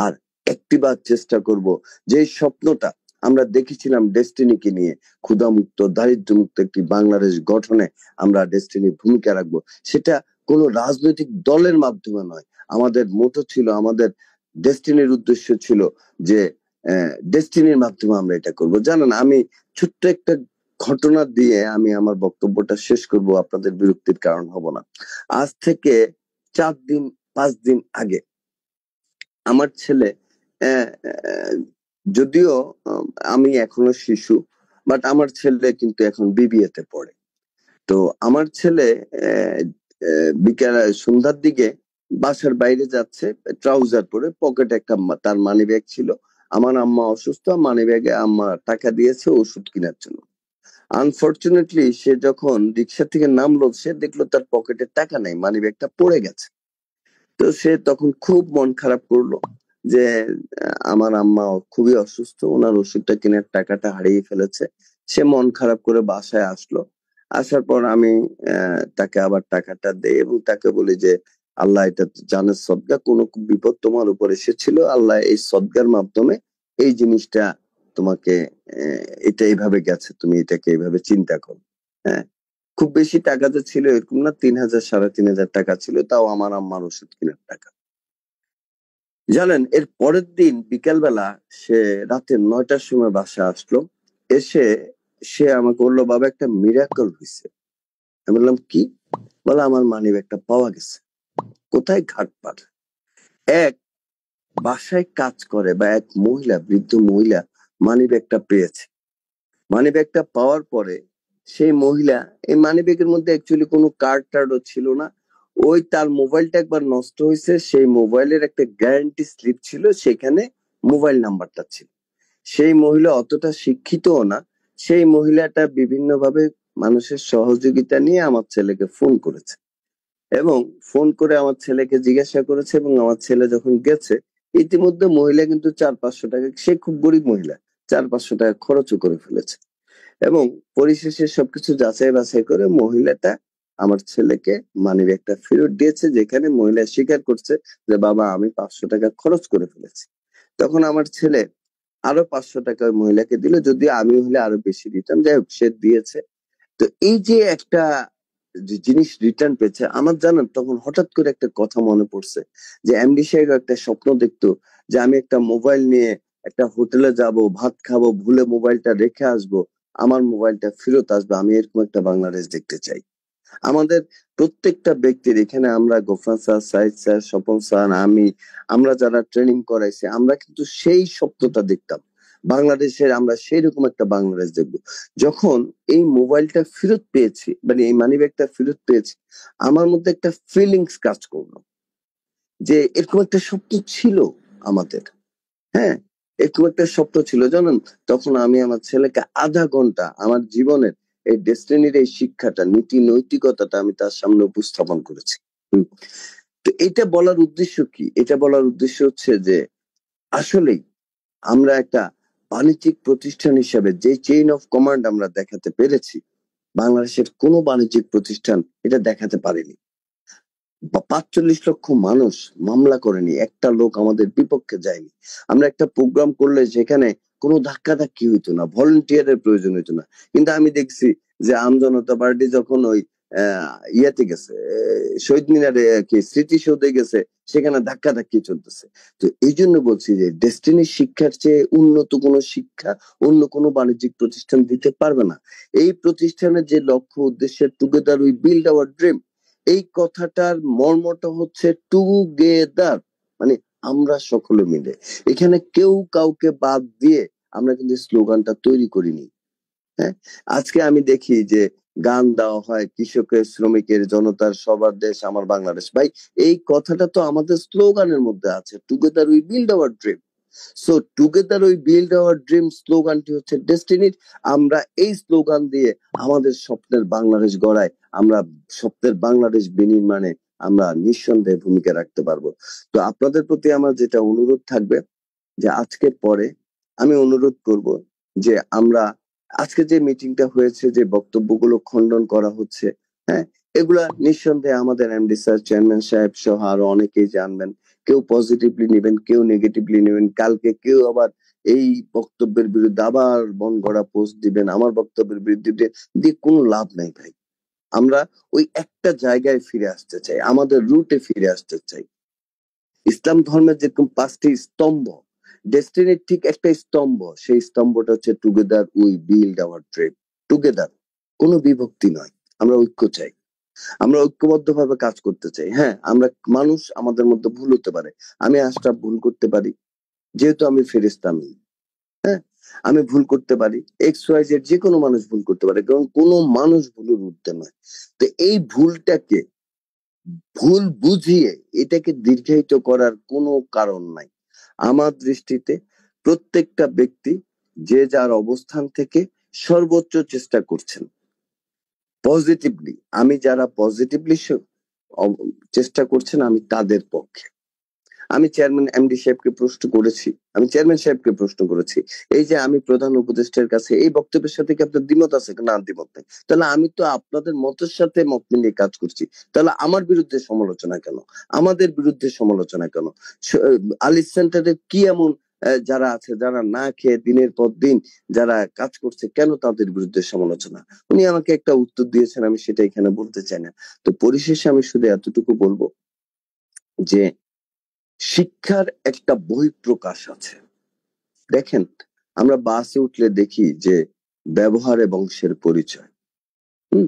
আর একটি বার চেষ্টা করব যে স্বপ্নটা আমরা দেখেছিলাম ডেস্টিনিকে নিয়ে, ক্ষুধামুক্ত দারিদ্র্যমুক্ত একটি বাংলাদেশ গঠনে আমরা ডেস্টিনির ভূমিকা রাখবো। সেটা কোনো রাজনৈতিক দলের মাধ্যমে নয়, আমাদের মোটো ছিল, আমাদের ডেস্টিনির উদ্দেশ্য ছিল যে ডেস্টিনির মাধ্যমে আমরা এটা করব। জানেন, আমি ছোট্ট একটা ঘটনা দিয়ে আমি আমার বক্তব্যটা শেষ করব, আপনাদের বিরক্তির কারণ হব না। আজ থেকে 4 দিন 5 দিন আগে আমার ছেলে, যদিও আমি এখনো শিশু, বাট আমার ছেলে কিন্তু এখন বিবিএ তে পড়ে। তো আমার ছেলে বিকেল সন্ধ্যার দিকে বাসার বাইরে যাচ্ছে ট্রাউজার পরে, পকেটে একটা তার মানি ব্যাগ ছিল। আমার আম্মা অসুস্থ, মানি ব্যাগে আম্মা টাকা দিয়েছে ওষুধ কেনার জন্য। আনফরচুনেটলি সে যখন রিক্সা থেকে নামলো, সে দেখলো তার পকেটে টাকা নাই, মানি ব্যাগটা পড়ে গেছে। তো সে তখন খুব মন খারাপ করলো যে আমার আম্মা খুবই অসুস্থ, ওনার ওষুধটা কেনার টাকাটা হারিয়ে ফেলেছে। সে মন খারাপ করে বাসায় আসলো। আসার পর আমি তাকে আবার টাকাটা দেই এবং তাকে বলি যে আল্লাহ এটা জানে সদকা, কোনো বিপদ তোমার উপর এসেছিল, আল্লাহ এই সদকার মাধ্যমে এই জিনিসটা তোমাকে এটা এইভাবে গেছে, তুমি এটাকে এইভাবে চিন্তা করো। হ্যাঁ, খুব বেশি টাকা তো ছিল এরকম না, 3,000 3,500 টাকা ছিল, তাও আমার আম্মার ওষুধ কেনার টাকা। জানেন, এর পরের দিন বিকালবেলা সে রাতে 9টার সময় বাসা আসলো। এসে সে আমাকে বললো, বাবা একটা মিরাকল হয়েছে। আমি বললাম কি? বলে আমার মানি ব্যাগটা পাওয়া গেছে। কোথায়? ঘাটপাড়। এক বাসায় কাজ করে বা এক মহিলা, বৃদ্ধ মহিলা মানি ব্যাগটা পেয়েছে। মানি ব্যাগটা পাওয়ার পরে সেই মহিলা, এই মানি ব্যাগের মধ্যে অ্যাকচুয়ালি কোনো কার্ড টার্ডও ছিল না, ওই তার মোবাইলটা একবার নষ্ট হয়েছে, সেই মোবাইলের একটা গ্যারান্টি স্লিপ ছিল, সেখানে মোবাইল নাম্বারটা ছিল। সেই মহিলা অতটা শিক্ষিতও না। সেই মহিলাটা বিভিন্নভাবে মানুষের সহযোগিতা নিয়ে আমার ছেলেকে ফোন করেছে এবং ফোন করে আমার ছেলেকে জিজ্ঞাসা করেছে, এবং আমার ছেলে যখন গেছে, ইতিমধ্যে মহিলা কিন্তু 400-500 টাকা, সে খুব গরিব মহিলা, 400-500 টাকা খরচও করে ফেলেছে। এবং পরিশেষে সবকিছু যাচাই বাছাই করে মহিলাটা আমার ছেলেকে মানিব্যাগটা ফেরত দিয়েছে, যেখানে মহিলা স্বীকার করছে যে বাবা আমি 500 টাকা খরচ করে ফেলেছি। তখন আমার ছেলে আরো 500 টাকা ওই মহিলাকে দিল, যদিও আমি হলে আরো বেশি দিতাম, যাই হোক সে দিয়েছে। তো এই যে একটা জিনিস রিটার্ন পেয়েছে, আমার জানেন তখন হঠাৎ করে একটা কথা মনে পড়ছে যে এমডি সাহেব একটা স্বপ্ন দেখতো যে আমি একটা মোবাইল নিয়ে একটা হোটেলে যাব, ভাত খাবো, ভুলে মোবাইলটা রেখে আসবো, আমার মোবাইলটা ফেরত আসবে, আমি এরকম একটা বাংলাদেশ দেখতে চাই। আমাদের প্রত্যেকটা ব্যক্তির এখানে আমরা Gofran sir, Saeed sir, Swapan sir, আমরা যারা ট্রেনিং করাইছি, আমরা কিন্তু সেই স্বপ্নটা দেখতাম বাংলাদেশের। আমরা সেই রকম একটা বাংলাদেশ দেখবো। যখন এই মোবাইলটা ফেরত পেয়েছি, মানে এই মানি ব্যাগটা ফেরত পেয়েছি, আমার মধ্যে একটা ফিলিংস কাজ করলো যে এরকম একটা স্বপ্ন ছিল আমাদের। হ্যাঁ, এরকম একটা স্বপ্ন ছিল জানেন। তখন আমি আমার ছেলেকে আধা ঘন্টা আমার জীবনের এই ডেস্টিনির এই শিক্ষাটা, নীতি নৈতিকতাটা আমি তার সামনে উপস্থাপন করেছি। হুম। তো এটা বলার উদ্দেশ্য কি? এটা বলার উদ্দেশ্য হচ্ছে যে আসলেই আমরা একটা বাণিজ্যিক প্রতিষ্ঠান হিসেবে যে চেইন অফ কমান্ড আমরা দেখাতে পেরেছি, বাংলাদেশের কোনো বাণিজ্যিক প্রতিষ্ঠান এটা দেখাতে পারেনি। ৪৫ লক্ষ মানুষ মামলা করেনি, একটা লোক আমাদের বিপক্ষে যায়নি। আমরা একটা প্রোগ্রাম করলে সেখানে কোনো ধাক্কাধাক্কি হইতো না, ভলেন্টিয়ারের প্রয়োজন হইতো না। কিন্তু আমি দেখছি যে আমজনতা পার্টি যখন ওই ইয়াতে গেছে, শহীদ মিনারে কি স্মৃতিসৌধে গেছে, সেখানে ধাক্কাধাক্কি চলতেছে। তো এই জন্য বলছি যে ডেস্টিনি শিক্ষার চেয়ে উন্নত কোনো শিক্ষা অন্য কোনো বাণিজ্যিক প্রতিষ্ঠান দিতে পারবে না। এই প্রতিষ্ঠানের যে লক্ষ্য উদ্দেশ্য, together we build our dream, এই কথাটার মর্মটা হচ্ছে টুগেদার, মানে আমরা সকলে মিলে। এখানে কেউ কাউকে বাদ দিয়ে আমরা কিন্তু স্লোগানটা তৈরি করিনি। হ্যাঁ, আজকে আমি দেখি যে গান দেওয়া হয় কৃষকের, শ্রমিকের, জনতার, সবার দেশ আমার বাংলাদেশ। ভাই, এই কথাটা তো আমাদের স্লোগানের মধ্যে আছে, together we build our dream. So together we build our dream স্লোগানটি হচ্ছে ডেস্টিনির। আমরা এই স্লোগান দিয়ে আমাদের স্বপ্নের বাংলাদেশ গড়ায়, আমরা স্বপ্নের বাংলাদেশ বিনির্মাণে আমরা নিঃসন্দেহে ভূমিকা রাখতে পারবো। তো আপনাদের প্রতি আমার যেটা অনুরোধ থাকবে, যে আজকের পরে আমি অনুরোধ করব যে আমরা আজকে যে মিটিংটা হয়েছে, যে বক্তব্যগুলো খণ্ডন করা হচ্ছে, হ্যাঁ, এগুলা নিঃসন্দেহে আমাদের এমডি স্যার, চেয়ারম্যান সাহেব সহ আরো অনেকেই জানবেন। কেউ পজিটিভলি নেবেন, কেউ নেগেটিভলি নেবেন। কালকে কেউ আবার এই বক্তব্যের বিরুদ্ধে আবার মন গড়া পোস্ট দিবেন, আমার বক্তব্যের বিরুদ্ধে দিয়ে কোনো লাভ নাই ভাই। আমরা ওই একটা জায়গায় ফিরে আসতে চাই, আমাদের রুটে ফিরে আসতে চাই। ইসলাম ধর্মের যেরকম 5টি স্তম্ভ, ডেস্টিনির ঠিক একটা স্তম্ভ, সেই স্তম্ভটা হচ্ছে together we build our dream. Together, কোনো বিভক্তি নয়। আমরা ঐক্য চাই, আমরা ঐক্যবদ্ধভাবে কাজ করতে চাই। হ্যাঁ, আমরা মানুষ, আমাদের মধ্যে ভুল হতে পারে। আমি আশরাফ ভুল করতে পারি, যেহেতু আমি ফেরেশতা আমি। হ্যাঁ, আমি ভুল করতে পারি, এক্স ওয়াই জেড যে কোনো মানুষ ভুল করতে পারে, কারণ কোনো মানুষ ভুলের ঊর্ধ্বে নয়। তো এই ভুলটাকে ভুল বুঝিয়ে এটাকে দীর্ঘায়িত করার কোনো কারণ নাই। আমার দৃষ্টিতে প্রত্যেকটা ব্যক্তি যে যার অবস্থান থেকে সর্বোচ্চ চেষ্টা করছেন পজিটিভলি। আমি যারা পজিটিভলি চেষ্টা করছেন, আমি তাদের পক্ষে। আমি চেয়ারম্যান এমডি সাহেবকে প্রশ্ন করেছি, আমি চেয়ারম্যান সাহেবকে প্রশ্ন করেছি, এই যে আমি প্রধান উপদেষ্টার কাছে এই বক্তব্যের সাথে কি আপনার দ্বিমত আছে? না, দ্বিমত নেই। তাহলে আমি তো আপনাদের মতের সাথে মত মিলিয়ে কাজ করছি, তাহলে আমার বিরুদ্ধে সমালোচনা কেন? আমাদের বিরুদ্ধে সমালোচনা কেন? আলিস সেন্টারে কি এমন যারা আছে, যারা না খেয়ে দিনের পর দিন যারা কাজ করছে, কেন তাদের বিরুদ্ধে সমালোচনা? উনি আমাকে একটা উত্তর দিয়েছেন, আমি সেটা এখানে বলতে চাই না। তো পরিশেষে আমি শুধু এতটুকু বলবো যে শিক্ষার একটা বহিঃপ্রকাশ আছে। দেখেন, আমরা বাসে উঠলে দেখি যে ব্যবহারে বংশের পরিচয়। হুম,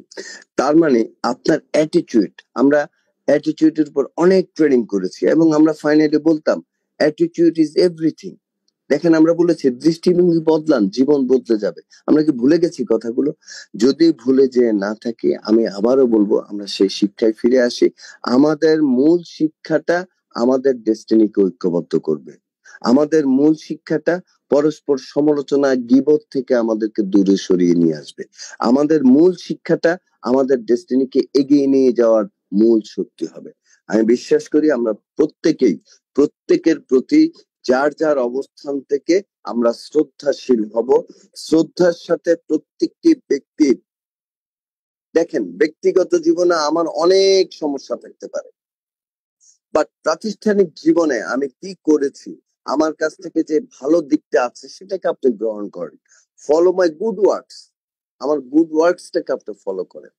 তার মানে আপনার অ্যাটিটিউড, আমরা অ্যাটিটিউডের উপর অনেক ট্রেনিং করেছি এবং আমরা ফাইনালি বলতাম অ্যাটিটিউড ইজ এভরিথিং। দেখেন, আমরা বলেছি দৃষ্টিভঙ্গি বদলান, জীবন বদলে যাবে। আমরা কি ভুলে গেছি কথাগুলো? যদি ভুলে যে না থাকি, আমি আবারও বলবো আমরা সেই শিক্ষায় ফিরে আসি। আমাদের মূল শিক্ষাটা আমাদের ডেস্টিনিকে ঐক্যবদ্ধ করবে। আমাদের মূল শিক্ষাটা পরস্পর সমালোচনা, গীবত থেকে আমাদেরকে দূরে সরিয়ে নিয়ে আসবে। আমাদের মূল শিক্ষাটা আমাদের ডেস্টিনিকে এগিয়ে নিয়ে যাওয়ার মূল শক্তি হবে। আমি বিশ্বাস করি আমরা প্রত্যেকের প্রতি যার যার অবস্থান থেকে আমরা শ্রদ্ধাশীল হব। শ্রদ্ধার সাথে প্রত্যেকটি ব্যক্তির, দেখেন, ব্যক্তিগত জীবনে আমার অনেক সমস্যা থাকতে পারে, বাট প্রাতিষ্ঠানিক জীবনে আমি কি করেছি, আমার কাছ থেকে যে ভালো দিকটা আছে সেটাকে আপনি গ্রহণ করেন। ফলো মাই গুড ওয়ার্কস, আমার গুড ওয়ার্কসটাকে আপনি ফলো করেন।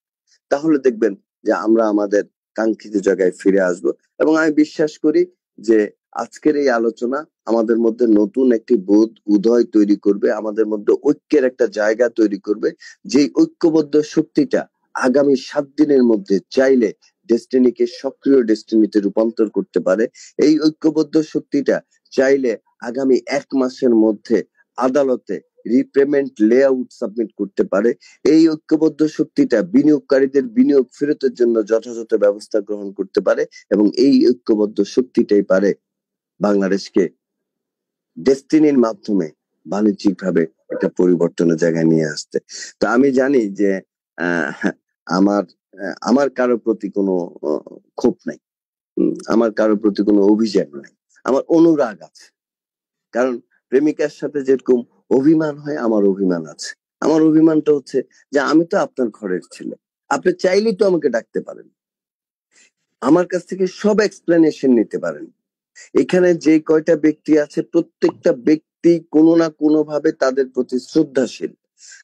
তাহলে দেখবেন যে আমরা আমাদের কাঙ্ক্ষিত জায়গায় ফিরে আসব। এবং আমি বিশ্বাস করি যে আজকের এই আলোচনা আমাদের মধ্যে নতুন একটি বোধ উদয় তৈরি করবে, আমাদের মধ্যে ঐক্যের একটা জায়গা তৈরি করবে, যে ঐক্যবদ্ধ শক্তিটা আগামী 7 দিনের মধ্যে চাইলে ডেস্টিনিকে সক্রিয় ডেস্টিনিতে রূপান্তর করতে পারে। এই ঐক্যবদ্ধ শক্তিটা চাইলে আগামী 1 মাসের মধ্যে আদালতে রিপেমেন্ট লেআউট সাবমিট করতে পারে। এই ঐক্যবদ্ধ শক্তিটা বিনিয়োগকারীদের বিনিয়োগ ফেরতের জন্য যথাযথ ব্যবস্থা গ্রহণ করতে পারে, এবং এই ঐক্যবদ্ধ শক্তিটাই পারে বাংলাদেশকে ডেস্টিনির মাধ্যমে বাণিজ্যিকভাবে একটা পরিবর্তনের জায়গায় নিয়ে আসতে। তো আমি জানি যে আহ, আমার আমার কারো প্রতি কোনো ক্ষোভ নাই, আমার কারো প্রতি কোনো অভিযোগ নাই, আমার অনুরাগ আছে। কারণ প্রেমিকার সাথে যেরকম অভিমান হয়, আমার অভিমান আছে। আমার অভিমানটা হচ্ছে যে আমি তো আপনার ঘরের ছেলে, আপনি চাইলেই তো আমাকে ডাকতে পারেন, আমার কাছ থেকে সব এক্সপ্লেনেশন নিতে পারেন। এখানে যে কয়টা ব্যক্তি আছে, প্রত্যেকটা ব্যক্তি কোনো না কোনো ভাবে তাদের প্রতি শ্রদ্ধাশীল,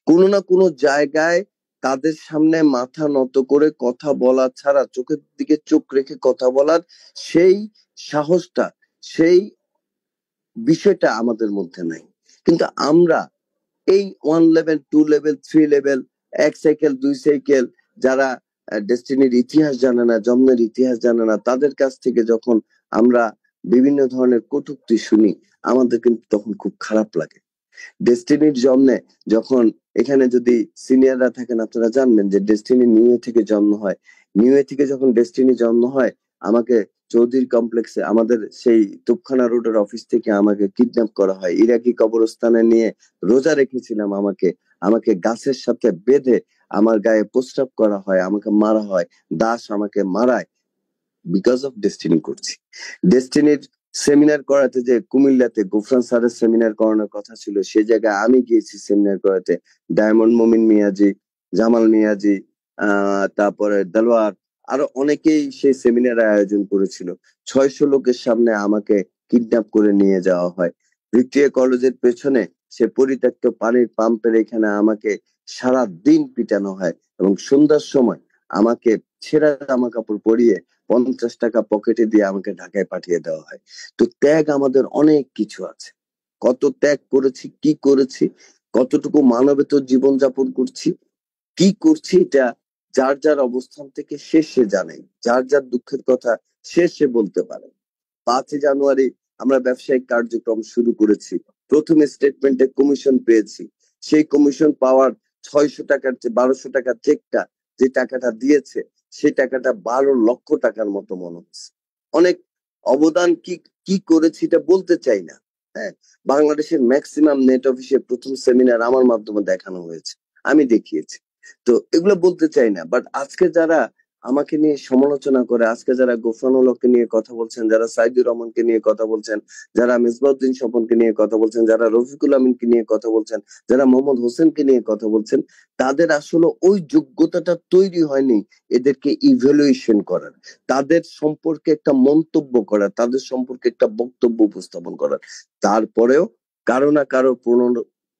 কোনো না কোনো জায়গায় তাদের সামনে মাথা নত করে কথা বলা ছাড়া, চোখের দিকে চোখ রেখে কথা বলার সেই সাহসটা, সেই বিষয়টা আমাদের মধ্যে নাই। কিন্তু আমরা এই 1 level, 2 level, 3 level, 1 cycle, 2 cycle, যারা ডেস্টিনির ইতিহাস জানে না, জন্মের ইতিহাস জানে না, তাদের কাছ থেকে যখন আমরা বিভিন্ন ধরনের কটূক্তি শুনি, আমাদের কিন্তু তখন খুব খারাপ লাগে। ডেস্টিনির জন্মে যখন এখানে যদি সিনিয়ররা থাকেন, আপনারা জানবেন যে ডেস্টিনি নিউ থেকে জন্ম হয়। নিউ থেকে যখন ডেস্টিনি জন্ম হয়, আমাকে চৌধুরী কমপ্লেক্সে আমাদের সেই তুপখানা রোডের অফিস থেকে আমাকে কিডন্যাপ করা হয়, ইরাকি কবরস্থানে নিয়ে রোজা রেখেছিলাম, আমাকে আমাকে গাছের সাথে বেঁধে আমার গায়ে প্রস্রাব করা হয়, আমাকে মারা হয়, দাস আমাকে মারায়, বিকজ অফ ডেস্টিনি করছি। ডেস্টিনির সেমিনার করাতে যে কুমিল্লাতে গোফরান স্যারের সেমিনার করানোর কথা ছিল, সে জায়গায় আমি গিয়েছি সেমিনার করাতে। ডায়মন্ড মমিন মিয়াজি, জামাল মিয়াজি, তারপরে দেলোয়ার, আরো অনেকেই সেই সেমিনার আয়োজন করেছিল। 600 লোকের সামনে আমাকে কিডন্যাপ করে নিয়ে যাওয়া হয়। ভিক্টোরিয়া কলেজের পেছনে সে পরিত্যক্ত পানির পাম্পের এখানে আমাকে সারা দিন পিটানো হয়, এবং সন্ধ্যার সময় আমাকে ছেঁড়া জামা কাপড় পরিয়ে 50 টাকা পকেটে দিয়ে আমাকে ঢাকায় পাঠিয়ে দেওয়া হয়। তো ত্যাগ আমাদের অনেক কিছু আছে, কত ত্যাগ করেছি, কি করেছি, কতটুকু মানবেতর জীবন যাপন করছি, কি করছি, এটা যার যার অবস্থান থেকে সে জানে, যার যার দুঃখের কথা সে বলতে পারে। 5 জানুয়ারি আমরা ব্যবসায়িক কার্যক্রম শুরু করেছি, প্রথমে স্টেটমেন্টে কমিশন পেয়েছি, সেই কমিশন পাওয়ার 600 টাকার 1200 টাকার চেকটা, যে টাকাটা দিয়েছে সেই টাকাটা 12 লক্ষ টাকার মতো মনে হচ্ছে। অনেক অবদান কি কি করেছি এটা বলতে চাই না। হ্যাঁ, বাংলাদেশের ম্যাক্সিমাম নেট অফিসে প্রথম সেমিনার আমার মাধ্যমে দেখানো হয়েছে, আমি দেখিয়েছি। তো এগুলো বলতে চাই না, বাট আজকে যারা আমাকে নিয়ে সমালোচনা করে, আজকে যারা গোফরানুল হককে নিয়ে কথা বলছেন, যারা সাইদুর রহমানকে নিয়ে কথা বলছেন, যারা মিসবাউদ্দিন স্বপনকে নিয়ে কথা বলছেন, যারা রফিকুল আমিনকে নিয়ে কথা বলছেন, যারা মোহাম্মদ হোসেনকে নিয়ে কথা বলছেন, তাদের আসলে ওই যোগ্যতাটা তৈরি হয়নি এদেরকে ইভ্যালুয়েশন করার, তাদের সম্পর্কে একটা মন্তব্য করার, তাদের সম্পর্কে একটা বক্তব্য উপস্থাপন করার। তারপরেও কারো না কারো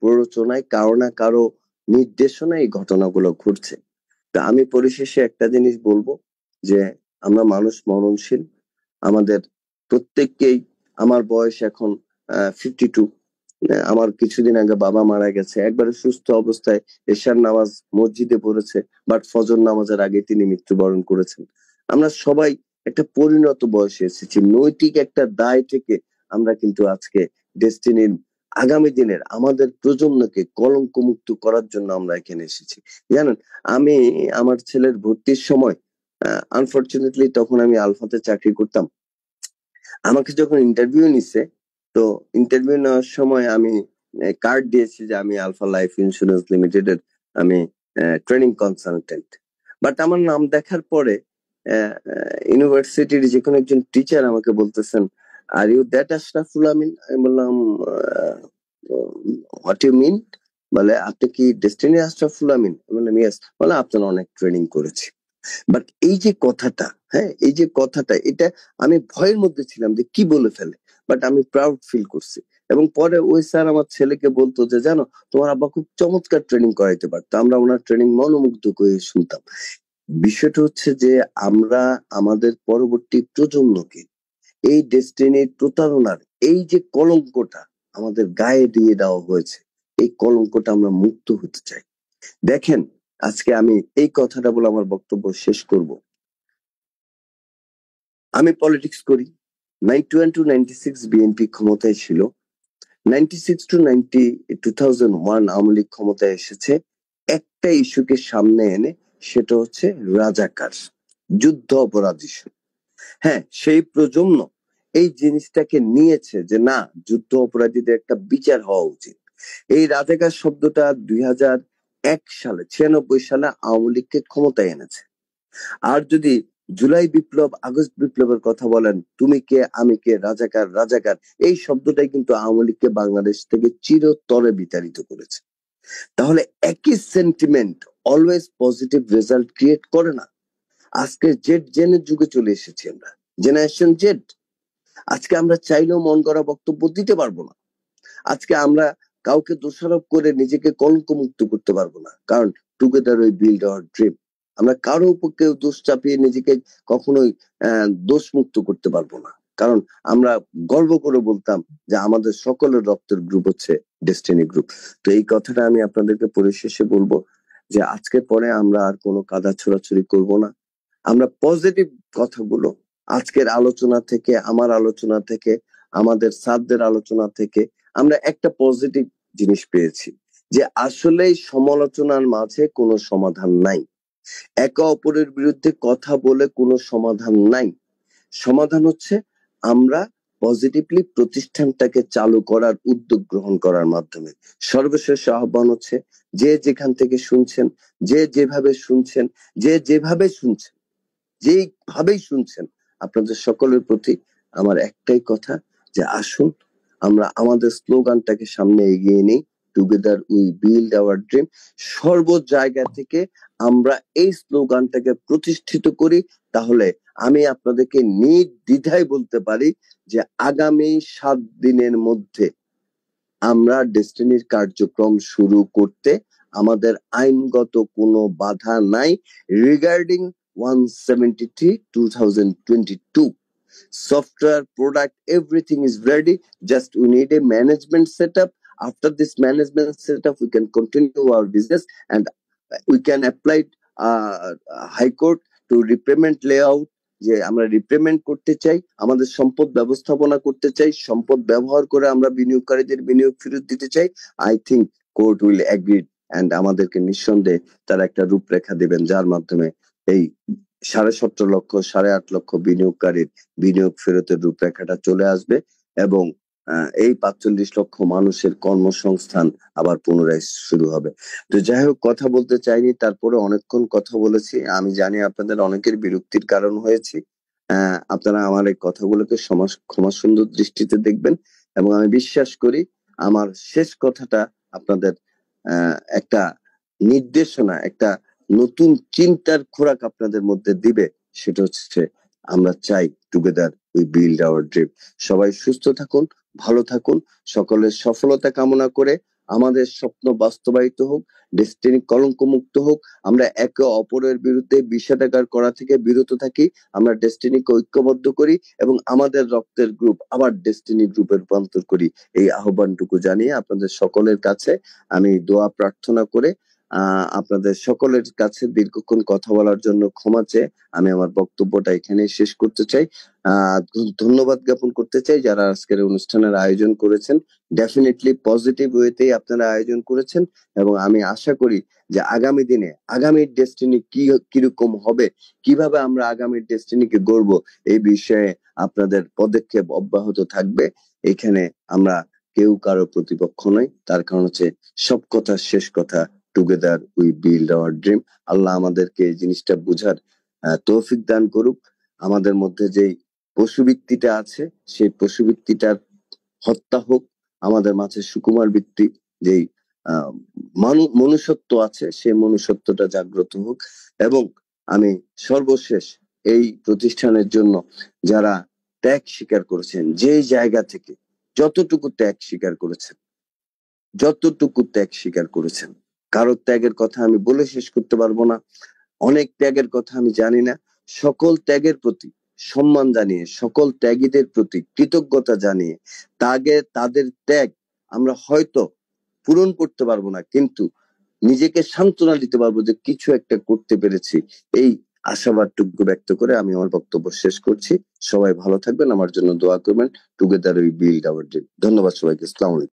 প্ররোচনায়, কারো না কারো নির্দেশনায় এই ঘটনাগুলো ঘটছে। তা আমি পরিশেষে একটা জিনিস বলবো, যে আমরা মানুষ মরণশীল, আমাদের প্রত্যেককেই, আমার বয়স এখন 52, আমার কিছুদিন আগে বাবা মারা গেছে, একবারে সুস্থ অবস্থায় এশার নামাজ মসজিদে পড়েছে, বাট ফজর নামাজের আগে তিনি মৃত্যুবরণ করেছেন। আমরা সবাই একটা পরিণত বয়সে এসেছি, নৈতিক একটা দায় থেকে আমরা কিন্তু আজকে ডেস্টিনির আগামী দিনের আমাদের প্রজন্মকে কলঙ্ক মুক্ত করার জন্য আমরা এখানে এসেছি। জানেন, আমি আমার ছেলের ভর্তির সময়, আনফরচুনেটলি তখন আমি আলফাতে চাকরি করতাম, আমাকে যখন ইন্টারভিউ নিছে, তো ইন্টারভিউ নেওয়ার সময় আমি কার্ড দিয়েছি যে আমি আলফা লাইফ ইন্স্যুরেন্স লিমিটেড এর আমি ট্রেনিং কনসালটেন্ট। বাট আমার নাম দেখার পরে ইউনিভার্সিটির যে কোনো একজন টিচার আমাকে বলতেছেন, আর ইউ দ্যাট আশরাফুল আমিন? আমি বললাম, হোয়াট ইউ মিন? বলে, আপনি কি ডেস্টিনি আশরাফুল আমিন? আমি বললাম, ইয়েস। বলে, আপনার অনেক ট্রেনিং করেছি। বাট এই যে কথাটা, হ্যাঁ, এই যে কথাটা, এটা আমি ভয়ের মধ্যে ছিলাম যে কি বলে ফেলে, বাট আমি প্রাউড ফিল করছি। এবং পরে ওই স্যার আমার ছেলেকে বলতো যে, জানো, তোমার আব্বা খুব চমৎকার ট্রেনিং করাইতে পারতো, আমরা ওনার ট্রেনিং মনোমুগ্ধ করে শুনতাম। বিষয়টা হচ্ছে যে আমরা আমাদের পরবর্তী প্রজন্মকে এই ডেস্টিনির প্রতারণার এই যে কলঙ্কটা আমাদের গায়ে দিয়ে দেওয়া হয়েছে, এই কলঙ্কটা আমরা মুক্ত হতে চাই। দেখেন, আজকে আমি এই কথাটা বলে আমার বক্তব্য শেষ করব। আমি পলিটিক্স করি। 91 to 96 বিএনপি ক্ষমতায় ছিল। 96 to 2001 আওয়ামী লীগ ক্ষমতায় এসেছে একটা ইস্যুকে সামনে এনে, সেটা হচ্ছে রাজাকার, যুদ্ধ অপরাধ ইস্যু। হ্যাঁ, সেই প্রজন্ম এই জিনিসটাকে নিয়েছে যে না, যুদ্ধ অপরাধীদের একটা বিচার হওয়া উচিত। এই রাজাকার শব্দটা 2001 সালে 96 সালে আওয়ামী লীগকে ক্ষমতায় এনেছে। আর যদি জুলাই বিপ্লব, আগস্ট বিপ্লবের কথা বলেন, তুমি কে আমি কে, রাজাকার রাজাকার, এই শব্দটাই কিন্তু আওয়ামী লীগকে বাংলাদেশ থেকে চিরতরে বিতাড়িত করেছে। তাহলে একই sentiment always positive result create করে না। আজকে জেড জেনের যুগে চলে এসেছি আমরা, জেনারেশন জেড। আজকে আমরা চাইলেও মন গড়া বক্তব্য দিতে পারবো না। আজকে আমরা কাউকে দোষারোপ করে নিজেকে কলঙ্ক মুক্ত করতে পারবো না, কারণ together we build our dream. আমরা কারো উপর কেউ দোষ চাপিয়ে নিজেকে কখনোই দোষ মুক্ত করতে পারবো না, কারণ আমরা গর্ব করে বলতাম যে আমাদের সকলের রক্তের গ্রুপ হচ্ছে ডেস্টিনি গ্রুপ। তো এই কথাটা আমি আপনাদেরকে পরিশেষে বলবো যে আজকের পরে আমরা আর কোনো কাদা ছোড়াছুড়ি করব না। আমরা পজিটিভ কথাগুলো আজকের আলোচনা থেকে, আমার আলোচনা থেকে, আমাদের স্যারদের আলোচনা থেকে আমরা একটা পজিটিভ জিনিস পেয়েছি যে আসলেই সমালোচনার মাঝে কোনো সমাধান নাই। একে অপরের বিরুদ্ধে কথা বলে কোনো সমাধান নাই। সমাধান হচ্ছে আমরা পজিটিভলি প্রতিষ্ঠানটাকে চালু করার উদ্যোগ গ্রহণ করার মাধ্যমে। সর্বশেষ আহ্বান হচ্ছে, যে যেখান থেকে শুনছেন, যে যেভাবে শুনছেন, যে যেভাবে শুনছেন, যেভাবেই শুনছেন, আপনাদের সকলের প্রতি আমার একটাই কথা যে আসুন আমরা আমাদের স্লোগানটাকে সামনে এগিয়ে নিই, together we build our dream. সর্ব জায়গা থেকে আমরা এই স্লোগানটাকে প্রতিষ্ঠিত করি, তাহলে আমি আপনাদেরকে নির্দ্বিধায় বলতে পারি যে আগামী 7 দিনের মধ্যে আমরা ডেস্টিনির কার্যক্রম শুরু করতে আমাদের আইনগত কোনো বাধা নাই। Regarding 173 2022 software, product, everything is ready. Just we need a management setup. After this management setup, we can continue our business, and we can apply high court to repayment layout, যে আমরা রিপেমেন্ট করতে চাই, আমাদের সম্পদ ব্যবস্থাপনা করতে চাই, সম্পদ ব্যবহার করে আমরা বিনিয়োগকারীদের বিনিয়োগ ফেরত দিতে চাই। I think court will agree, and আমাদেরকে নিঃসন্দেহে তারা একটা রূপরেখা দেবেন, যার মাধ্যমে এই 17.5 লক্ষ 8.5 লক্ষ বিনিয়োগকারীর বিনিয়োগ ফেরতের রূপরেখাটা চলে আসবে, এবং এই 45 লক্ষ মানুষের কর্মসংস্থান আবার পুনরায় শুরু হবে। তো যাই হোক, কথা বলতে চাইনি, তারপরে অনেকক্ষণ কথা বলেছি। আমি জানি আপনাদের অনেকের বিরক্তির কারণ হয়েছি। আপনারা আমার এই কথাগুলোকে ক্ষমা সুন্দর দৃষ্টিতে দেখবেন, এবং আমি বিশ্বাস করি আমার শেষ কথাটা আপনাদের একটা নির্দেশনা, একটা নতুন চিন্তার খোরাক আপনাদের মধ্যে দিবে। সেটা হচ্ছে, আমরা চাই together we build our dream. সবাই সুস্থ থাকুন, ভালো থাকুন, সকলের সফলতা কামনা করে আমাদের স্বপ্ন বাস্তবায়িত হোক, ডেস্টিনি কলঙ্ক মুক্ত হোক, আমরা একে অপরের বিরুদ্ধে বিষেধাগার করা থেকে বিরত থাকি, আমরা ডেস্টিনিকে ঐক্যবদ্ধ করি এবং আমাদের রক্তের গ্রুপ আবার ডেস্টিনি গ্রুপে রূপান্তর করি। এই আহ্বানটুকু জানিয়ে আপনাদের সকলের কাছে আমি দোয়া প্রার্থনা করে আপনাদের সকলের কাছে দীর্ঘক্ষণ কথা বলার জন্য ক্ষমা চেয়ে আমি আমার বক্তব্যটা এখানেই শেষ করতে চাই। ধন্যবাদ জ্ঞাপন করতে চাই যারা আজকের অনুষ্ঠানের আয়োজন করেছেন। ডেফিনেটলি পজিটিভ ওয়েতেই আপনারা আয়োজন করেছেন, এবং আমি আশা করি যে আগামী দিনে আগামীর ডেস্টিনি কিরকম হবে, কিভাবে আমরা আগামীর ডেস্টিনিকে গড়বো, এই বিষয়ে আপনাদের পদক্ষেপ অব্যাহত থাকবে। এখানে আমরা কেউ কারো প্রতিপক্ষ নই, তার কারণ হচ্ছে সব কথার শেষ কথা, together we build our dream. Allah আমাদেরকে এই জিনিসটা বুঝার তৌফিক দান করুক। আমাদের মধ্যে যেই পশুবৃত্তিটা আছে, সেই পশুবৃত্তিটার হত্যা হোক, আমাদের মাঝে সুকুমার বৃত্তি, যেই মনুষ্যত্ব আছে, সেই মনুষ্যত্বটা জাগ্রত হোক। এবং আমি সর্বশেষ এই প্রতিষ্ঠানের জন্য যারা ত্যাগ স্বীকার করেছেন, যেই জায়গা থেকে যতটুকু ত্যাগ স্বীকার করেছেন, যতটুকু ত্যাগ স্বীকার করেছেন, কারো ত্যাগের কথা আমি বলে শেষ করতে পারবো না, অনেক ত্যাগের কথা আমি জানি না। সকল ত্যাগের প্রতি, সম্মান জানিয়ে, সকল ত্যাগীদের প্রতি কৃতজ্ঞতা জানিয়ে, তাদের ত্যাগ আমরা হয়তো পূরণ করতে পারবো না, কিন্তু নিজেকে সান্ত্বনা দিতে পারবো যে কিছু একটা করতে পেরেছি। এই আশাবাদটুকু ব্যক্ত করে আমি আমার বক্তব্য শেষ করছি। সবাই ভালো থাকবেন, আমার জন্য দোয়া করবেন। Together we build our dream. ধন্যবাদ সবাইকে। আসসালামু আলাইকুম।